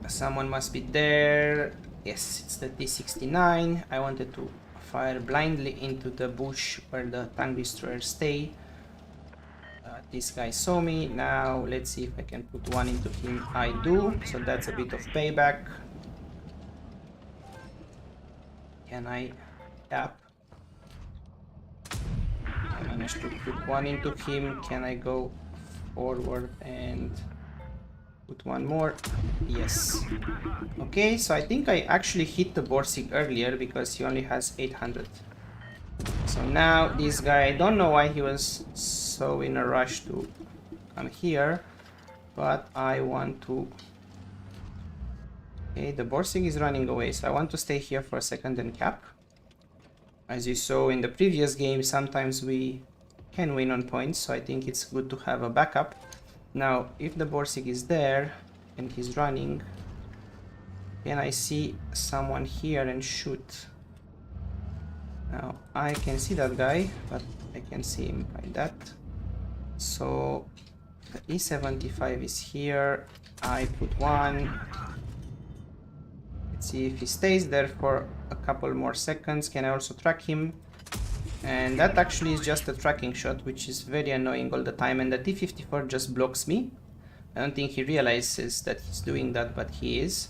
someone must be there. Yes, it's the T69. I wanted to fire blindly into the bush where the tank destroyers stay. This guy saw me. Now let's see if I can put one into him. I do, so that's a bit of payback. Can I tap? I managed to put one into him. Can I go forward and put one more? Yes. Okay, so I think I actually hit the Borsig earlier, because he only has 800. So now this guy, I don't know why he was so in a rush to come here, but I want to... Okay, the Borsig is running away, so I want to stay here for a second and cap. As you saw in the previous game, sometimes we can win on points, so I think it's good to have a backup. Now, if the Borsig is there and he's running, can I see someone here and shoot? Now, I can see that guy, but I can see him like that. So, the E75 is here. I put one. Let's see if he stays there for a couple more seconds. Can I also track him? And that actually is just a tracking shot, which is very annoying all the time. And the T54 just blocks me. I don't think he realizes that he's doing that, but he is.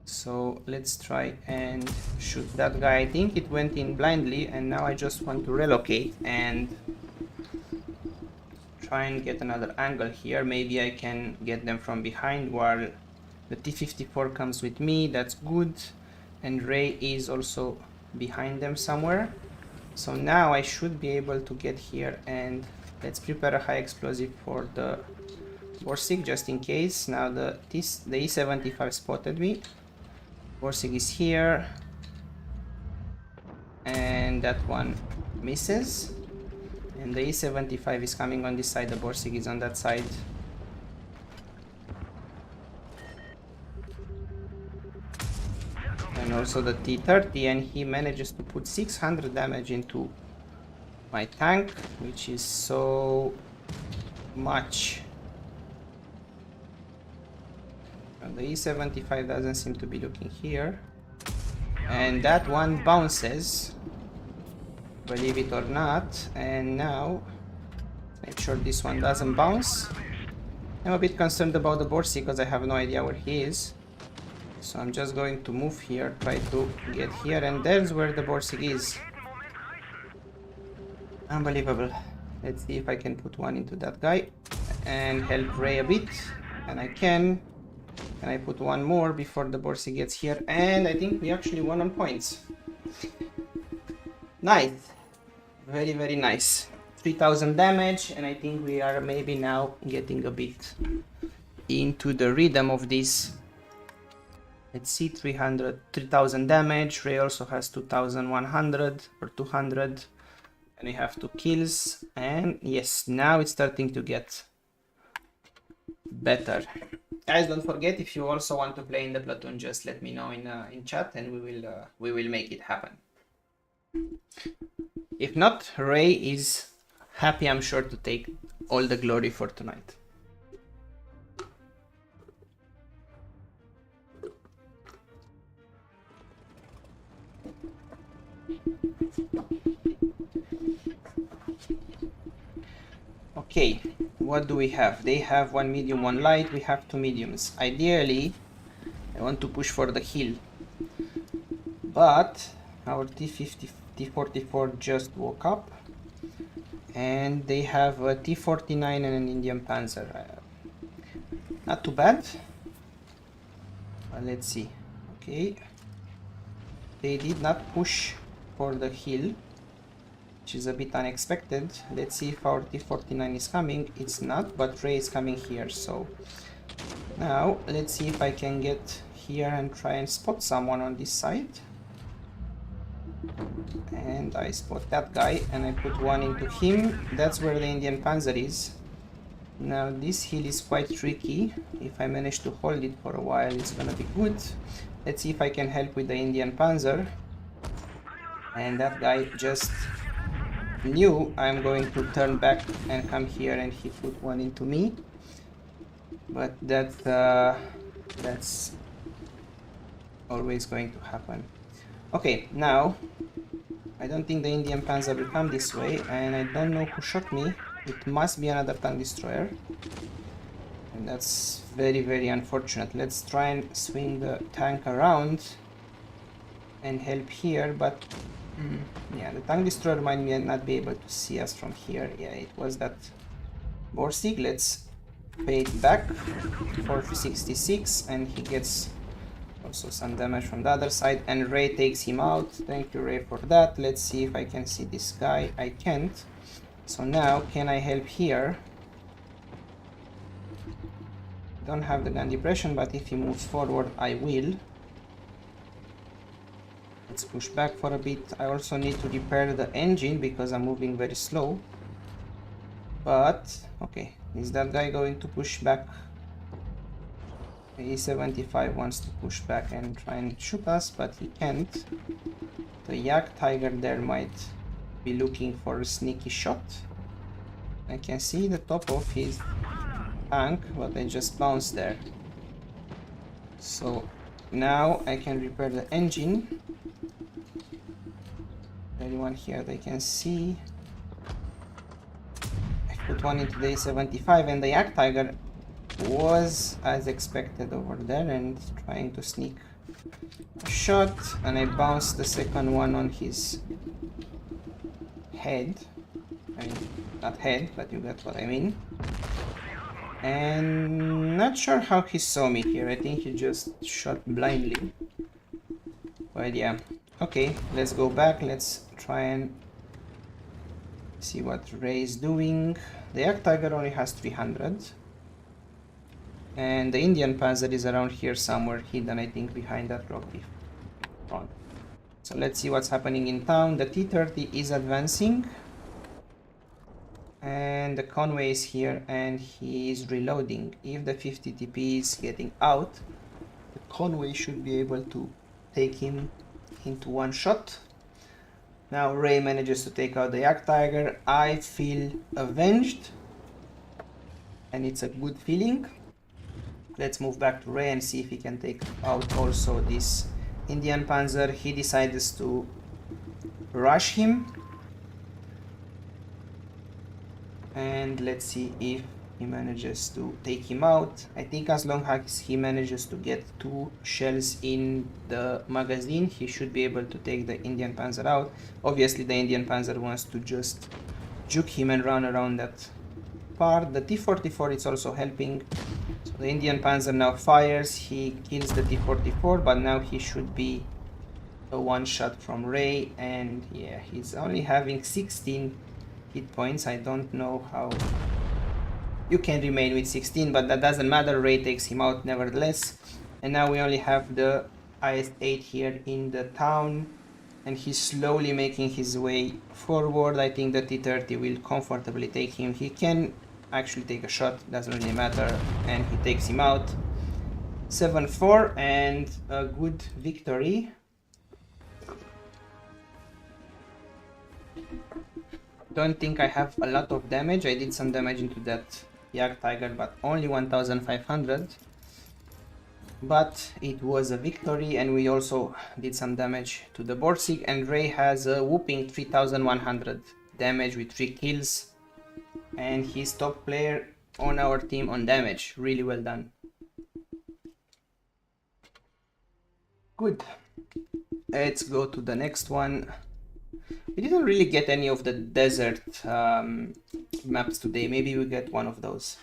So let's try and shoot that guy. I think it went in blindly, and now I just want to relocate and try and get another angle here. Maybe I can get them from behind while the T54 comes with me. That's good. And Ray is also behind them somewhere. So now I should be able to get here, and let's prepare a high explosive for the Borsig just in case. Now the E75 spotted me. Borsig is here, and that one misses, and the E75 is coming on this side. The Borsig is on that side. And also the T30, and he manages to put 600 damage into my tank, which is so much. And the E75 doesn't seem to be looking here, and that one bounces, believe it or not. And now make sure this one doesn't bounce. I'm a bit concerned about the Borsig because I have no idea where he is. So I'm just going to move here, try to get here, and there's where the Borsig is. Unbelievable. Let's see if I can put one into that guy and help Ray a bit. And I can. And I put one more before the Borsig gets here. And I think we actually won on points. Nice. Very, very nice. 3000 damage, and I think we are maybe now getting a bit into the rhythm of this. Let's see, 3000 damage. Ray also has 2100 or 200, and we have 2 kills. And yes, now it's starting to get better. Guys, don't forget, if you also want to play in the platoon, just let me know in chat, and we will make it happen. If not, Ray is happy, I'm sure, to take all the glory for tonight. Okay, what do we have? They have 1 medium, 1 light, we have 2 mediums. Ideally, I want to push for the hill, but our T50, T44 just woke up, and they have a T49 and an Indian Panzer. Not too bad. Let's see. Okay, they did not push for the hill, which is a bit unexpected. Let's see if our T49 is coming. It's not, but Ray is coming here. So now let's see if I can get here and try and spot someone on this side. And I spot that guy, and I put one into him. That's where the Indian Panzer is. Now this hill is quite tricky. If I manage to hold it for a while, it's gonna be good. Let's see if I can help with the Indian Panzer. And that guy just knew I'm going to turn back and come here, and he put one into me. But that's always going to happen. Okay, now I don't think the Indian Panzer will come this way, and I don't know who shot me. It must be another tank destroyer, and that's very, very unfortunate. Let's try and swing the tank around and help here, but yeah, the tank destroyer might not be able to see us from here. Yeah, it was that Borsig. Let's pay it back for 66, and he gets also some damage from the other side, and Ray takes him out. Thank you, Ray, for that. Let's see if I can see this guy. I can't. So now, can I help here? Don't have the gun depression, but if he moves forward, I will. Let's push back for a bit. I also need to repair the engine because I'm moving very slow. But, okay, is that guy going to push back? E75 wants to push back and try and shoot us, but he can't. The Yak Tiger there might be looking for a sneaky shot. I can see the top of his tank, but I just bounced there. So now I can repair the engine. Anyone here they can see. I put one into the E75, and the Yak Tiger was as expected over there and trying to sneak a shot, and I bounced the second one on his head. I mean, not head, but you get what I mean. And not sure how he saw me here. I think he just shot blindly. But yeah, okay, let's go back. Let's try and see what Ray is doing. The Yak Tiger only has 300. And the Indian Panzer is around here somewhere, hidden, I think, behind that rock. So let's see what's happening in town. The T-30 is advancing, and the Conway is here, and he is reloading. If the 50 TP is getting out, the Conway should be able to take him into one shot. Now Ray manages to take out the Yak Tiger. I feel avenged, and it's a good feeling. Let's move back to Ray and see if he can take out also this Indian Panzer. He decides to rush him, and let's see if he manages to take him out. I think as long as he manages to get 2 shells in the magazine, he should be able to take the Indian Panzer out. Obviously the Indian Panzer wants to just juke him and run around that part. The T-44 is also helping. So the Indian Panzer now fires. He kills the T-44, but now he should be a one shot from Ray, and yeah, he's only having 16 hit points. I don't know how you can remain with 16, but that doesn't matter. Ray takes him out nevertheless. And now we only have the IS-8 here in the town, and he's slowly making his way forward. I think the T-30 will comfortably take him. He can actually take a shot, doesn't really matter, and he takes him out. 7-4 and a good victory. Don't think I have a lot of damage. I did some damage into that Yak Tiger, but only 1500. But it was a victory, and we also did some damage to the Borsig, and Ray has a whooping 3100 damage with 3 kills, and he's top player on our team on damage. Really well done. Good. Let's go to the next one. We didn't really get any of the desert maps today. Maybe we get one of those.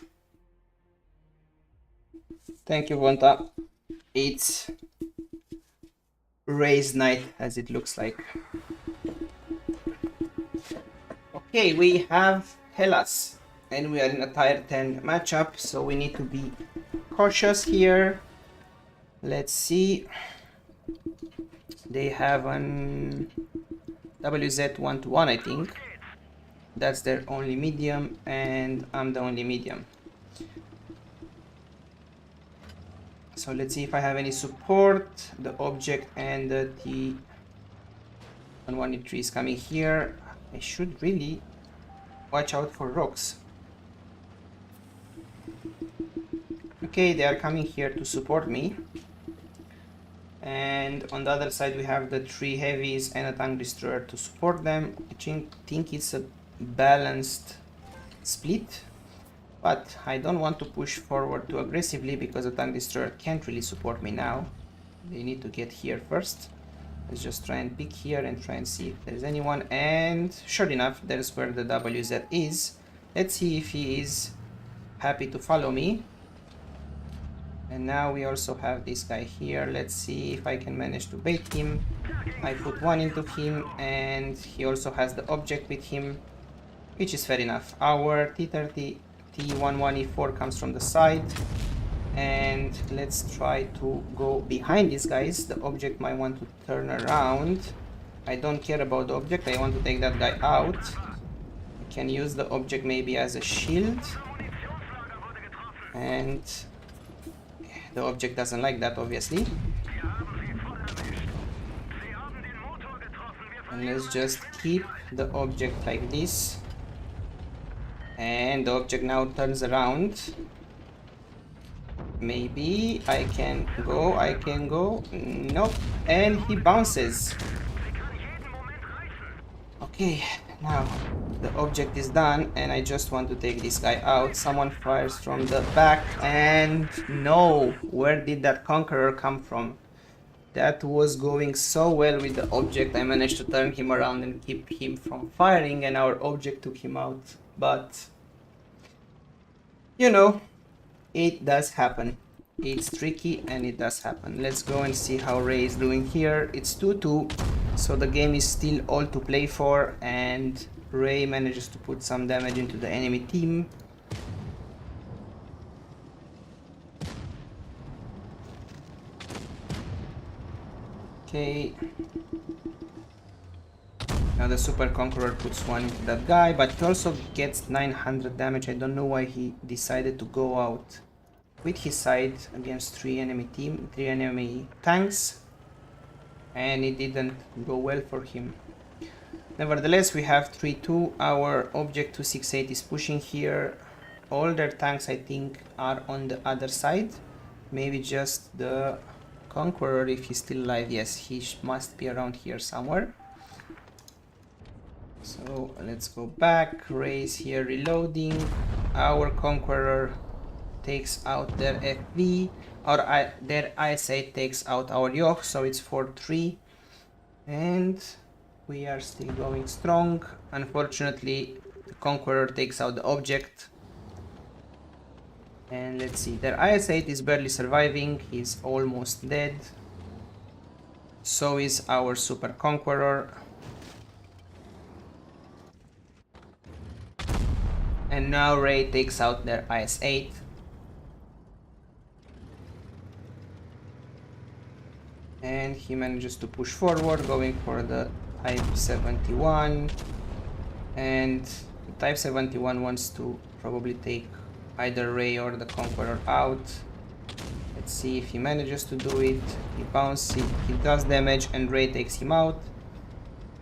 Thank you, Vonta. It's Ray's night, as it looks like. Okay, we have Hellas, and we are in a tier 10 matchup, so we need to be cautious here. Let's see. They have an WZ 1-1, I think. That's their only medium, and I'm the only medium. So let's see if I have any support. The object and the T-113 is coming here. I should really watch out for rocks. Okay, they are coming here to support me. And on the other side we have the 3 heavies and a tank destroyer to support them. I think it's a balanced split, but I don't want to push forward too aggressively because the tank destroyer can't really support me now. They need to get here first. Let's just try and pick here and try and see if there's anyone, and sure enough, there's where the WZ is. Let's see if he is happy to follow me. And now we also have this guy here. Let's see if I can manage to bait him. I put one into him, and he also has the object with him, which is fair enough. Our T-30 T-11E4 comes from the side, and let's try to go behind these guys. The object might want to turn around. I don't care about the object. I want to take that guy out. I can use the object maybe as a shield, and the object doesn't like that, obviously. And let's just keep the object like this. And the object now turns around. Maybe I can go. Nope. And he bounces. Okay, now the object is done, and I just want to take this guy out. Someone fires from the back, and no, where did that conqueror come from? That was going so well with the object. I managed to turn him around and keep him from firing, and our object took him out. But you know, it does happen. It's tricky, and it does happen. Let's go and see how Ray is doing here. It's 2-2, so the game is still all to play for, and Ray manages to put some damage into the enemy team. Okay. Now the Super Conqueror puts one into that guy, but he also gets 900 damage. I don't know why he decided to go out with his side against 3 enemy tanks, and it didn't go well for him. Nevertheless, we have 3-2. Our object 268 is pushing here. All their tanks, I think, are on the other side. Maybe just the Conqueror, if he's still alive. Yes, he must be around here somewhere. So let's go back. Ray's here reloading. Our Conqueror takes out their FV, or their IS-8 takes out our Yoch, so it's 4-3, and we are still going strong. Unfortunately, the Conqueror takes out the object, and let's see, their IS-8 is barely surviving. He's almost dead. So is our Super Conqueror. And now Ray takes out their IS-8. And he manages to push forward, going for the Type 71. And the Type 71 wants to probably take either Ray or the Conqueror out. Let's see if he manages to do it. He bounces, he does damage, and Ray takes him out.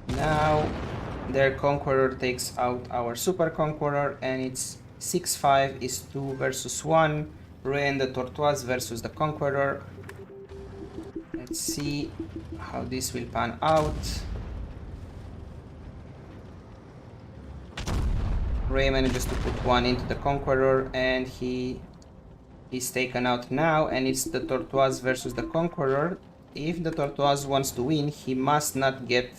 Now their Conqueror takes out our Super Conqueror, and it's 6-5 is 2 versus 1. Ray and the Tortoise versus the Conqueror. Let's see how this will pan out. Ray manages to put one into the Conqueror, and he is taken out now, and it's the Tortoise versus the Conqueror. If the Tortoise wants to win, he must not get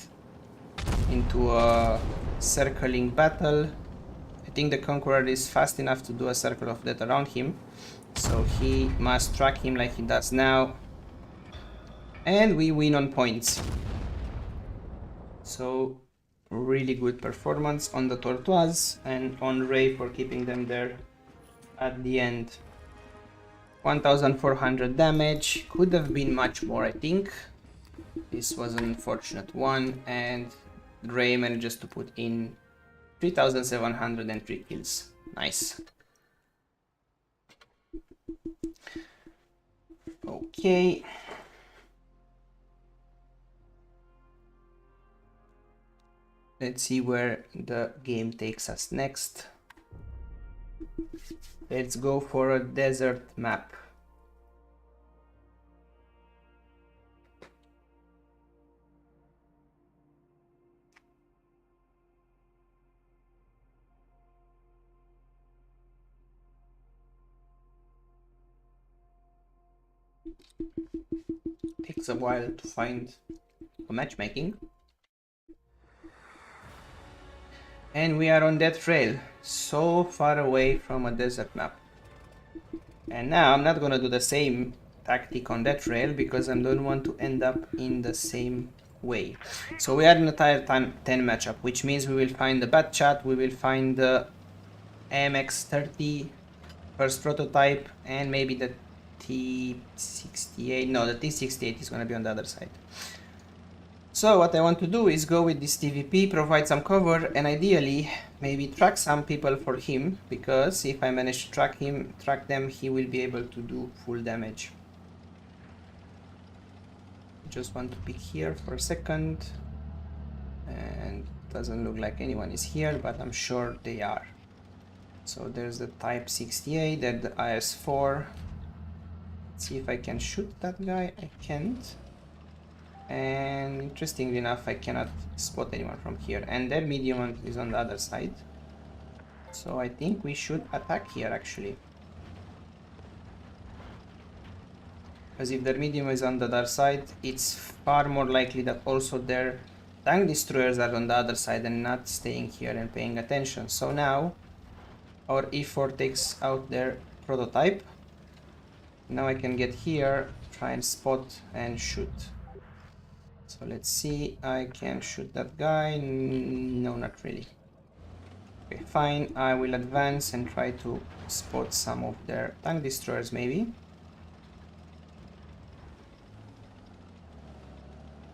into a circling battle. I think the Conqueror is fast enough to do a circle of death around him, so he must track him like he does now, and we win on points. So really good performance on the Tortoise and on Ray for keeping them there at the end. 1400 damage, could have been much more, I think. This was an unfortunate one, and Ray manages to put in 3703 kills. Nice. Okay. Let's see where the game takes us next. Let's go for a desert map. Takes a while to find a matchmaking. And we are on that trail, so far away from a desert map. And now I'm not gonna do the same tactic on that trail because I don't want to end up in the same way. So we are in a tier 10 matchup, which means we will find the Bat Chat, we will find the MX-30 first prototype, and maybe the T68. No, the T68 is gonna be on the other side. So what I want to do is go with this TVP, provide some cover, and ideally maybe track some people for him, because if I manage to track them, he will be able to do full damage. Just want to pick here for a second, and doesn't look like anyone is here, but I'm sure they are. So there's the Type 68, there's the IS-4. Let's see if I can shoot that guy. I can't. And interestingly enough, I cannot spot anyone from here, and their medium is on the other side, so I think we should attack here actually, because if their medium is on the other side, it's far more likely that also their tank destroyers are on the other side and not staying here and paying attention. So now our E4 takes out their prototype. Now I can get here, try and spot and shoot. So let's see, I can shoot that guy. No, not really. Okay, fine. I will advance and try to spot some of their tank destroyers maybe.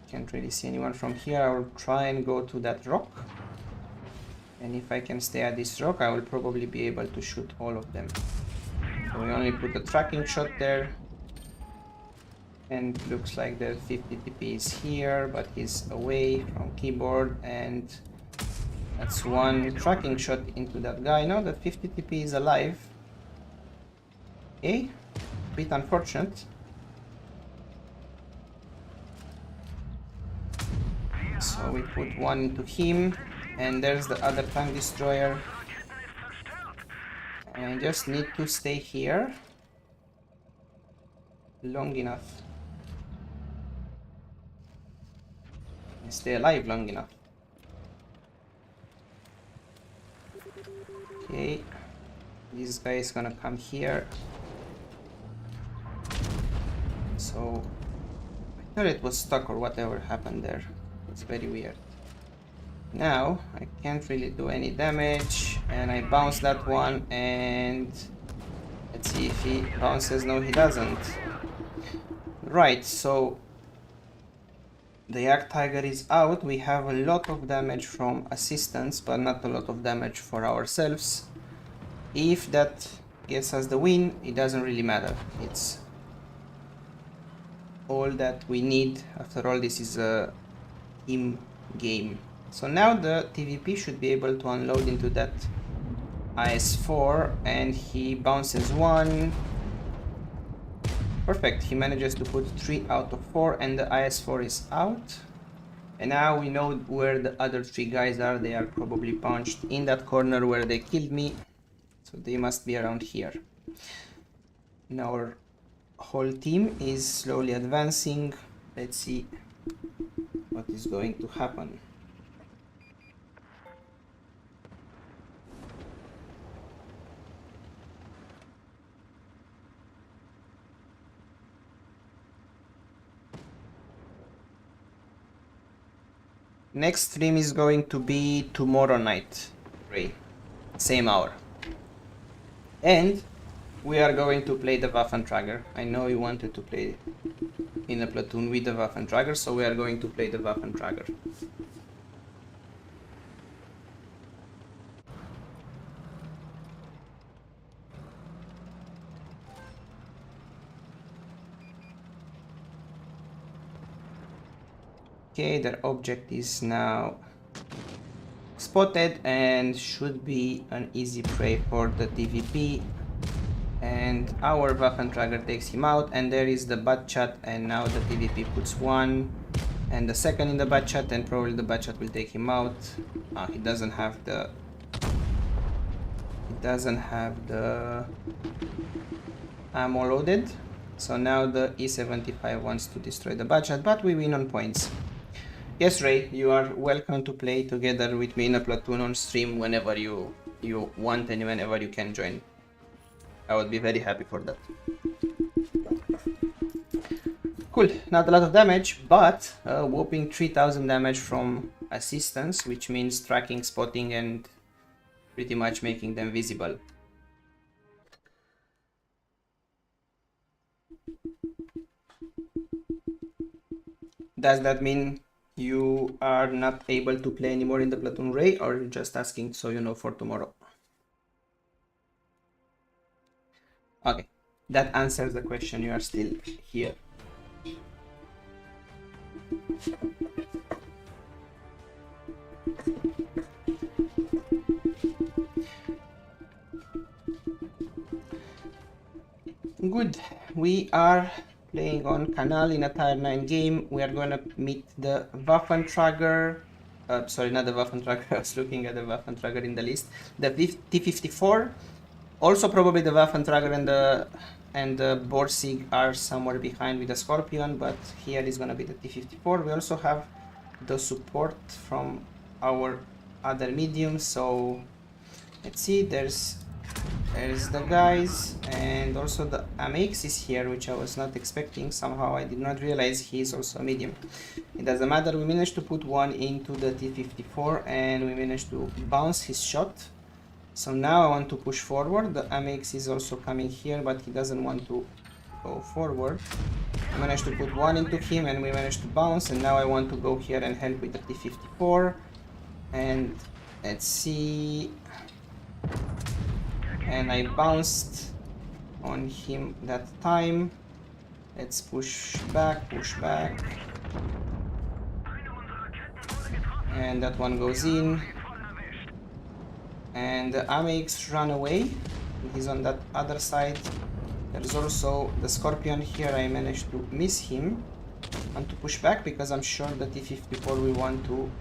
Can't really see anyone from here. I will try and go to that rock. And if I can stay at this rock, I will probably be able to shoot all of them. So we only put a tracking shot there. And looks like the 50 TP is here, but he's away from keyboard, and that's one tracking shot into that guy. No, that 50 TP is alive. Okay, bit unfortunate. So we put one into him, and there's the other tank destroyer. And I just need to stay here long enough. Stay alive long enough. Okay, this guy is gonna come here, so I Turret was stuck or whatever happened there. It's very weird. Now I can't really do any damage, and I bounce that one, and let's see if he bounces. No, he doesn't. Right, so the Yak Tiger is out. We have a lot of damage from assistance, but not a lot of damage for ourselves. If that gets us the win, it doesn't really matter. It's all that we need. After all, this is a team game. So now the TVP should be able to unload into that IS-4, and he bounces one. Perfect, he manages to put 3 out of 4, and the IS-4 is out. And now we know where the other 3 guys are. They are probably punched in that corner where they killed me. So they must be around here. And our whole team is slowly advancing. Let's see what is going to happen. Next stream is going to be tomorrow night, Ray. Same hour. And we are going to play the Waffentrager. I know you wanted to play in a platoon with the Waffentrager, so we are going to play the Waffentrager. Okay, their object is now spotted and should be an easy prey for the TVP. And our Waffentrager takes him out, and there is the butt chat, and now the TVP puts one and the second in the butt chat, and probably the butt chat will take him out. He doesn't have the ammo loaded. So now the E75 wants to destroy the butt chat, but we win on points. Yes, Ray, you are welcome to play together with me in a platoon on stream whenever you want and whenever you can join. I would be very happy for that. Cool, not a lot of damage, but a whopping 3000 damage from assistance, which means tracking, spotting, and pretty much making them visible. Does that mean you are not able to play anymore in the platoon, Ray, or you're just asking so you know for tomorrow? Okay, that answers the question. You are still here. Good, we are playing on Canal in a Tier 9 game. We are gonna meet the Waffentrager. Sorry, not the Waffentrager. I was looking at the Waffentrager in the list. The T54. Also, probably the Waffentrager and the Borsig are somewhere behind with the Scorpion, but here is gonna be the T54. We also have the support from our other medium. So let's see. There's the guys, and also the AMX is here, which I was not expecting. Somehow I did not realize he is also a medium. It doesn't matter, we managed to put one into the T54 and we managed to bounce his shot. So now I want to push forward. The AMX is also coming here, but he doesn't want to go forward. I managed to put one into him and we managed to bounce, and now I want to go here and help with the T54. And let's see. And I bounced on him that time. Let's push back. And that one goes in. And the AMX ran away. He's on that other side. There's also the Scorpion here. I managed to miss him. I want to push back because I'm sure the T54 we want to...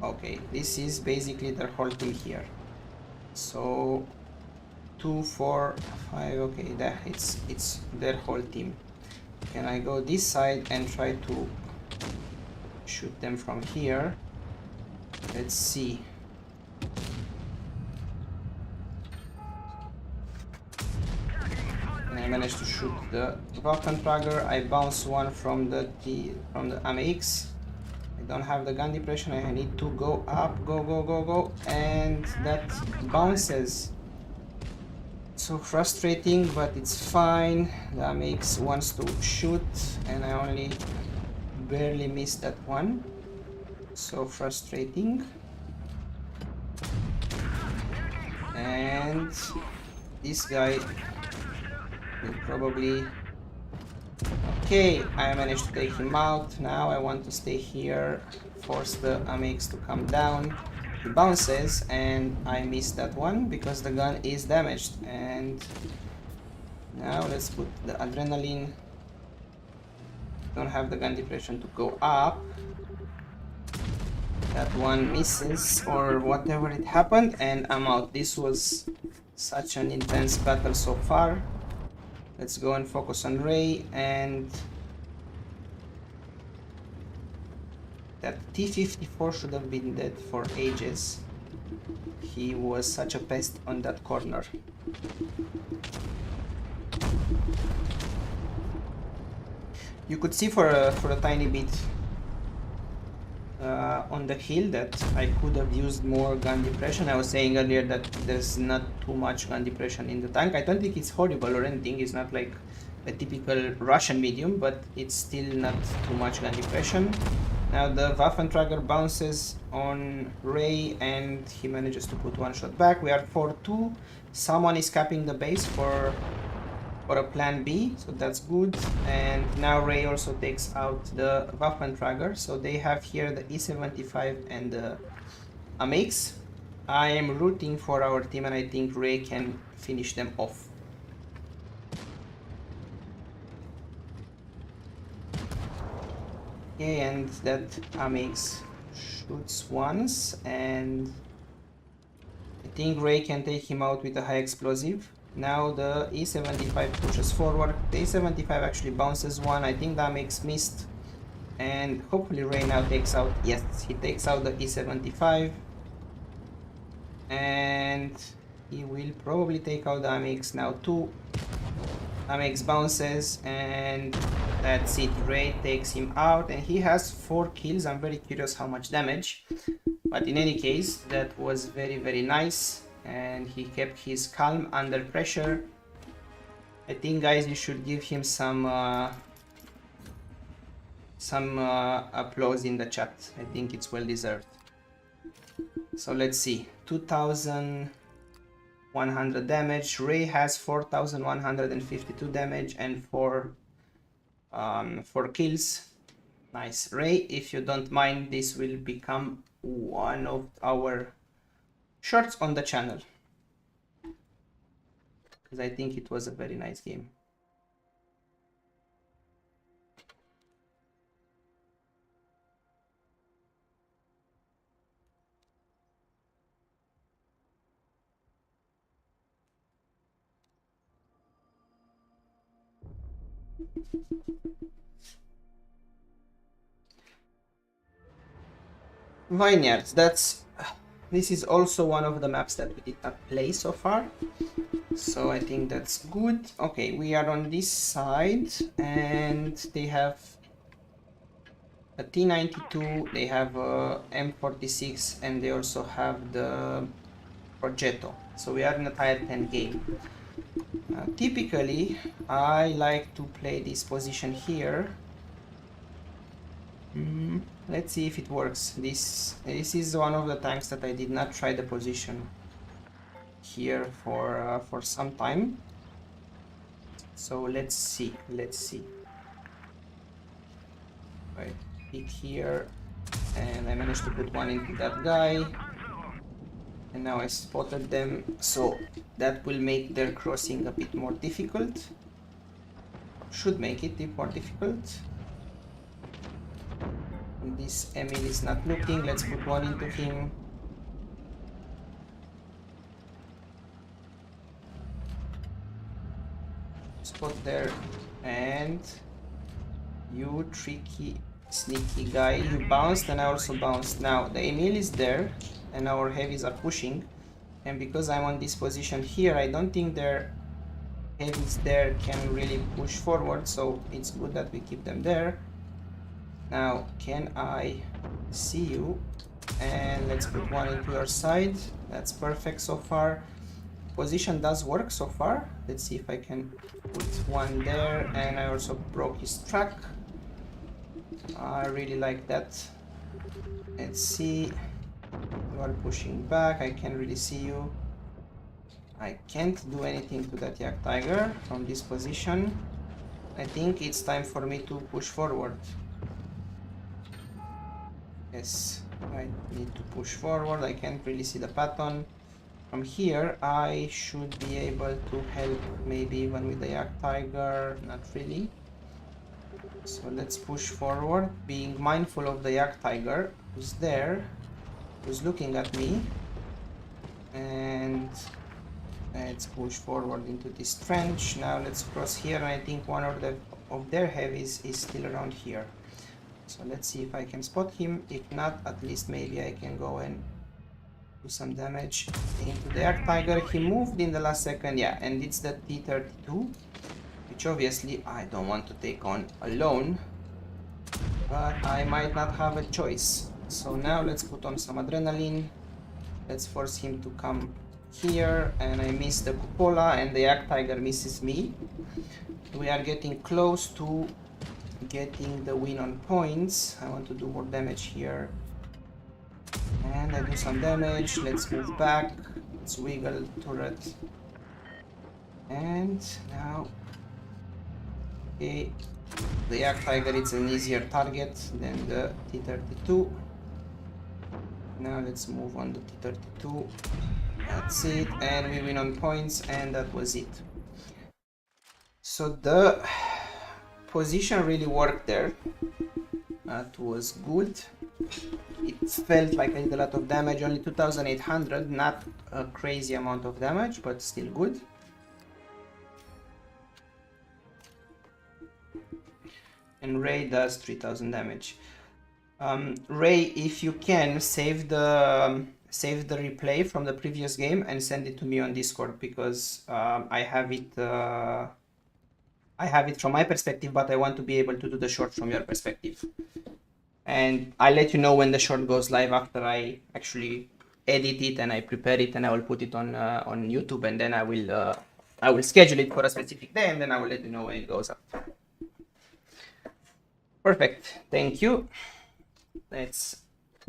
Okay, this is basically their whole team here. So 2, 4, 5, okay, that it's their whole team. Can I go this side and try to shoot them from here? Let's see. And I managed to shoot the Waffentrager. I bounce one from the AMX. I don't have the gun depression. I need to go up, go, and that bounces. So frustrating, but it's fine. The AMX wants to shoot, and I only barely missed that one. So frustrating. And this guy will probably... Okay, I managed to take him out. Now I want to stay here, force the AMX to come down. He bounces, and I missed that one because the gun is damaged. And now let's put the adrenaline. Don't have the gun depression to go up. That one misses, or whatever it happened, and I'm out. This was such an intense battle so far. Let's go and focus on Ray, and that T-54 should have been dead for ages. He was such a pest on that corner. You could see for a tiny bit on the hill that I could have used more gun depression. I was saying earlier that there's not too much gun depression in the tank. I don't think it's horrible or anything. It's not like a typical Russian medium, but it's still not too much gun depression. Now the Waffentrager bounces on Ray, and he manages to put one shot back. We are 4-2. Someone is capping the base for a plan B, so that's good. And now Ray also takes out the Waffentrager, so they have here the E75 and the AMX. I am rooting for our team, and I think Ray can finish them off. Okay, and that AMX shoots once, and I think Ray can take him out with a high explosive. Now the E75 pushes forward. The E75 actually bounces one. I think the AMX missed, and hopefully Ray now takes out... Yes, he takes out the E75, and he will probably take out the AMX now too. AMX bounces, and that's it. Ray takes him out, and he has 4 kills. I'm very curious how much damage, but in any case, that was very nice, and he kept his calm under pressure. I think, guys, you should give him some applause in the chat. I think it's well deserved. So let's see, 2100 damage. Ray has 4152 damage and 4 kills. Nice. Ray, if you don't mind, this will become one of our shorts on the channel, because I think it was a very nice game. Vineyards, this is also one of the maps that we did not play so far, so I think that's good. Okay, we are on this side, and they have a T92, they have a M46, and they also have the Progetto. So we are in a tier 10 game. Typically, I like to play this position here. Let's see if it works. This is one of the tanks that I did not try the position here for some time. So let's see. Right, pick here, and I managed to put one into that guy. And now I spotted them, so that will make their crossing a bit more difficult. Should make it a bit more difficult. And this Emil is not looking. Let's put one into him. Spot there, and you tricky, sneaky guy. You bounced, and I also bounced. Now the Emil is there, and our heavies are pushing, and because I'm on this position here, I don't think they're heavies there can really push forward, so it's good that we keep them there. Now, can I see you? And let's put one into your side. That's perfect so far. Position does work so far. Let's see if I can put one there. And I also broke his track. I really like that. Let's see. You are pushing back. I can't really see you. I can't do anything to that Yak Tiger from this position. I think it's time for me to push forward. Yes, I need to push forward. I can't really see the pattern. From here, I should be able to help maybe even with the Yak Tiger. Not really. So let's push forward, being mindful of the Yak Tiger, who's there, who's looking at me. And let's push forward into this trench. Now let's cross here, and I think one of their heavies is still around here. So let's see if I can spot him. If not, at least maybe I can go and do some damage into the Yak Tiger. He moved in the last second, yeah, and it's the T-32, which obviously I don't want to take on alone, but I might not have a choice. So now let's put on some adrenaline. Let's force him to come here, and I miss the cupola, and the Yak Tiger misses me. We are getting close to getting the win on points. I want to do more damage here, and I do some damage. Let's move back. Let's wiggle turret, and now, okay, the Yak Tiger is an easier target than the T-32. Now let's move on the T-32. That's it, and we win on points, and that was it. So the position really worked there. That was good. It felt like I did a lot of damage, only 2800, not a crazy amount of damage, but still good. And Ray does 3000 damage. Ray, if you can, save the replay from the previous game and send it to me on Discord, because I have it from my perspective, but I want to be able to do the short from your perspective. And I'll let you know when the short goes live after I actually edit it and I prepare it, and I will put it on YouTube, and then I will schedule it for a specific day, and then I will let you know when it goes up. Perfect, thank you. Let's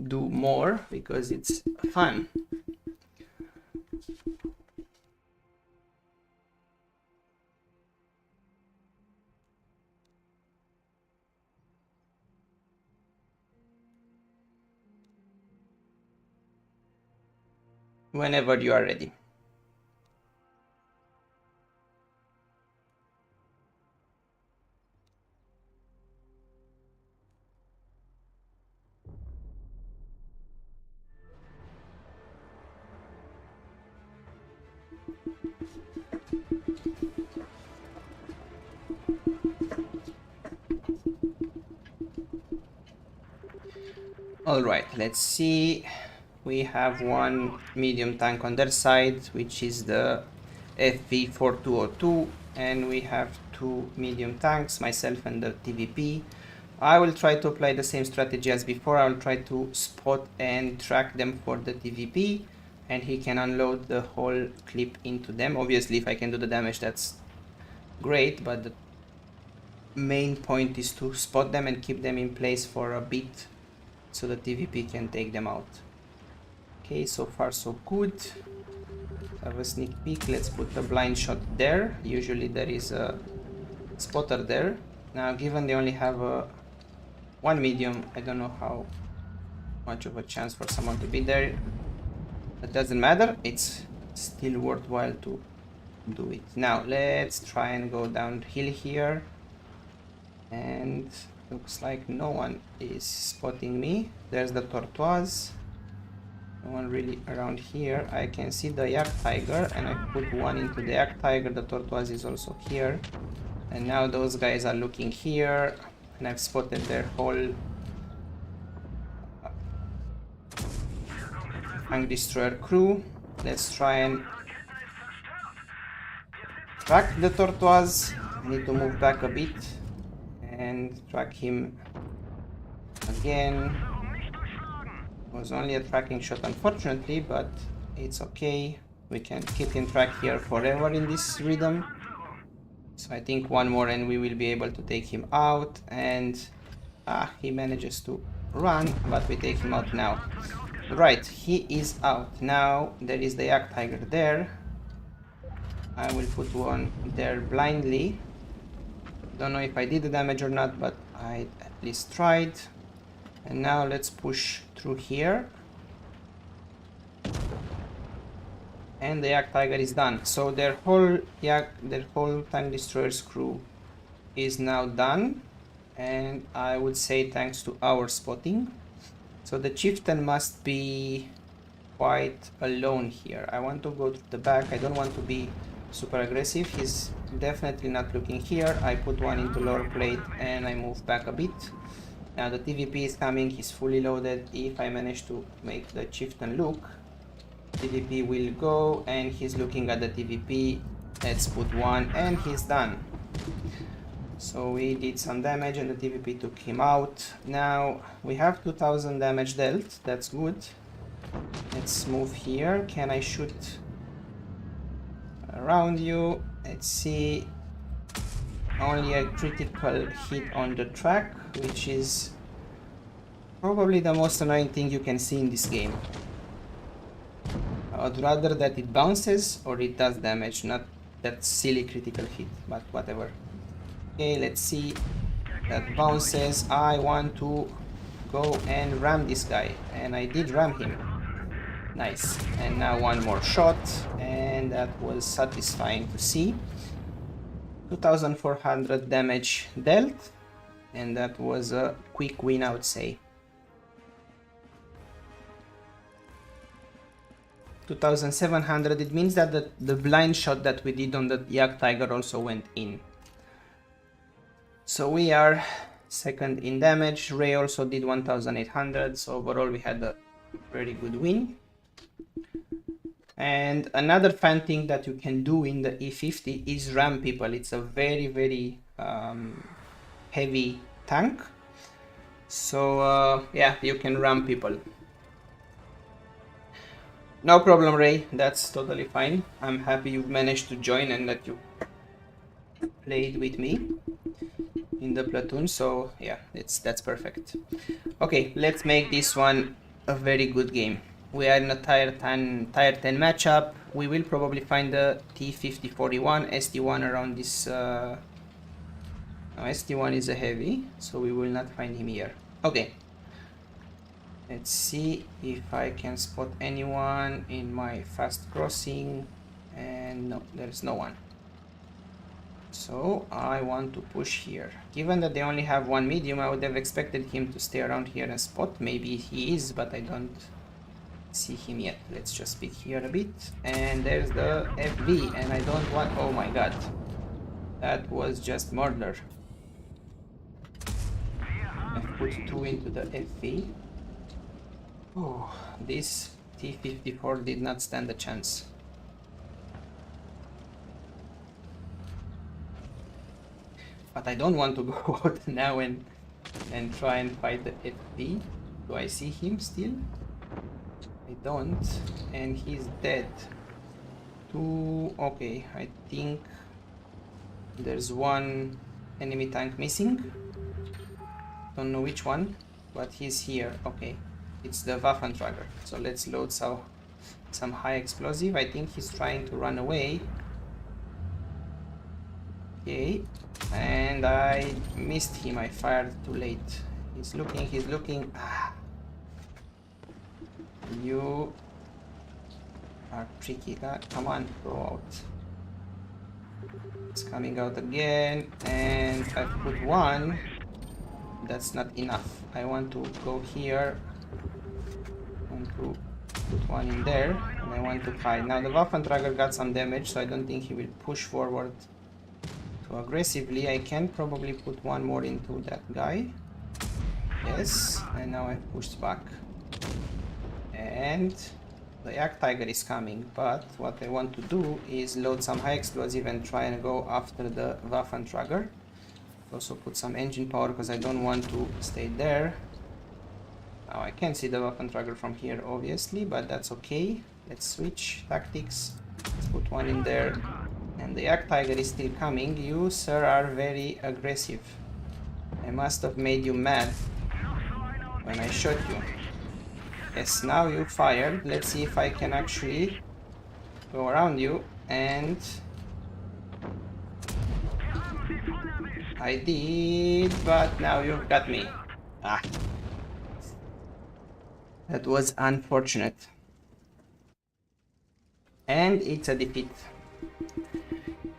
do more because it's fun. Whenever you are ready. Alright, let's see. We have one medium tank on their side, which is the FV4202, and we have two medium tanks, myself and the TVP. I will try to apply the same strategy as before. I will try to spot and track them for the TVP, and he can unload the whole clip into them. Obviously, if I can do the damage, that's great, but the main point is to spot them and keep them in place for a bit so the TVP can take them out. Okay, so far so good. Have a sneak peek. Let's put the blind shot there. Usually there is a spotter there. Now, given they only have one medium, I don't know how much of a chance for someone to be there. It doesn't matter. It's still worthwhile to do it. Now, let's try and go downhill here. And looks like no one is spotting me. There's the Tortoise. No one really around here. I can see the Yak Tiger, and I put one into the Yak Tiger. The Tortoise is also here. And now those guys are looking here, and I've spotted their whole tank destroyer crew. Let's try and track the Tortoise. I need to move back a bit and track him again. It was only a tracking shot, unfortunately, but it's okay. We can keep in track here forever in this rhythm. So I think one more and we will be able to take him out. And he manages to run, but we take him out now. Right, he is out. Now there is the Yak Tiger there. I will put one there blindly. Don't know if I did the damage or not, but I at least tried. And now let's push through here. And the Yak Tiger is done. So their whole tank destroyer's crew is now done. And I would say thanks to our spotting. So the chieftain must be quite alone here. I want to go to the back. I don't want to be super aggressive. He's definitely not looking here. I put one into lower plate and I move back a bit. Now the TVP is coming. He's fully loaded. If I manage to make the chieftain look, TVP will go and he's looking at the TVP. Let's put one and he's done. So we did some damage and the TVP took him out. Now we have 2000 damage dealt. That's good. Let's move here. Can I shoot around you? Let's see. Only a critical hit on the track, which is probably the most annoying thing you can see in this game. I would rather that it bounces or it does damage, not that silly critical hit, but whatever. Okay, let's see. That bounces. I want to go and ram this guy, and I did ram him. Nice. And now one more shot, and that was satisfying to see. 2400 damage dealt, and that was a quick win, I would say. 2700. It means that the blind shot that we did on the Yak Tiger also went in. So we are second in damage. Ray also did 1800, so overall we had a very good win. And another fun thing that you can do in the E50 is ram people. It's a very heavy tank, so yeah, you can ram people. No problem, Ray, that's totally fine. I'm happy you've managed to join and that you played with me in the platoon, so yeah, that's perfect. Okay, let's make this one a very good game. We are in a tier 10 matchup. We will probably find the T5041, ST1 around this. No, ST1 is a heavy, so we will not find him here. Okay. Let's see if I can spot anyone in my fast crossing. And no, there's no one. So I want to push here. Given that they only have one medium, I would have expected him to stay around here and spot. Maybe he is, but I don't see him yet. Let's just pick here a bit. And there's the FV, and I don't want... Oh my god. That was just murder. I put 2 into the FV. Oh, this T54 did not stand a chance. But I don't want to go out now and try and fight the FV. Do I see him still? I don't. And he's dead. 2. Okay, I think there's one enemy tank missing. Don't know which one, but he's here. Okay. It's the Waffentrager. So let's load some high explosive. I think he's trying to run away. Okay. And I missed him. I fired too late. He's looking. Ah. You are tricky. Come on, go out. It's coming out again. And I put one. That's not enough. I want to go here. To put one in there, and I want to hide. Now the Waffentrager got some damage, so I don't think he will push forward too aggressively. I can probably put one more into that guy. Yes, and now I pushed back. And The Yak Tiger is coming, but what I want to do is load some high explosive and try and go after the Waffentrager. Also put some engine power because I don't want to stay there. Now I can see the Waffentrager from here obviously, but that's okay. Let's switch tactics. Let's put one in there. And the Yak Tiger is still coming. You, sir, are very aggressive. I must have made you mad when I shot you. Yes, now you fired. Let's see if I can actually go around you, and I did, but now you've got me. Ah, that was unfortunate. And it's a defeat.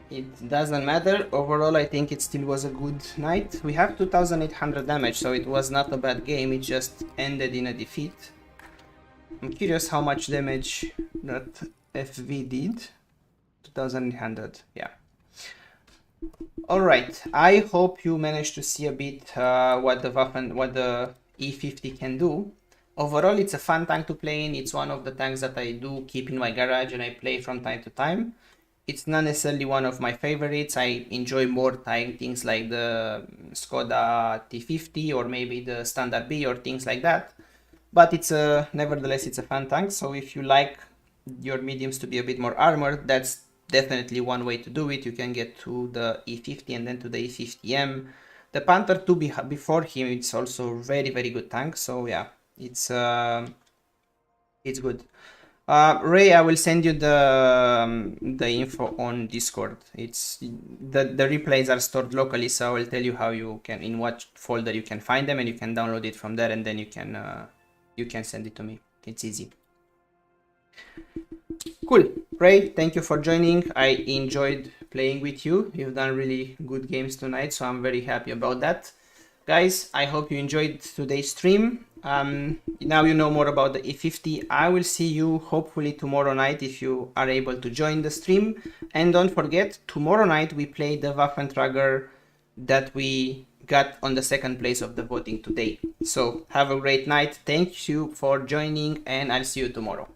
It doesn't matter. Overall, I think it still was a good night. We have 2800 damage, so it was not a bad game. It just ended in a defeat. I'm curious how much damage that FV did. 2800, yeah. Alright, I hope you managed to see a bit what the E50 can do. Overall, it's a fun tank to play in. It's one of the tanks that I do keep in my garage and I play from time to time. It's not necessarily one of my favorites. I enjoy more things like the Skoda T50 or maybe the Standard B or things like that. But it's nevertheless, it's a fun tank. So if you like your mediums to be a bit more armored, that's definitely one way to do it. You can get to the E50 and then to the E50M. The Panther 2 before him, it's also very, very good tank. So yeah, it's good. Ray, I will send you the info on Discord. It's the replays are stored locally, so I will tell you how you can, in what folder you can find them, and you can download it from there, and then you can send it to me. It's easy. Cool. Ray, thank you for joining. I enjoyed playing with you. You've done really good games tonight, so I'm very happy about that. Guys, I hope you enjoyed today's stream. Now you know more about the E50. I will see you hopefully tomorrow night if you are able to join the stream. And don't forget, tomorrow night we play the Waffentrager that we got on the second place of the voting today. So have a great night. Thank you for joining, and I'll see you tomorrow.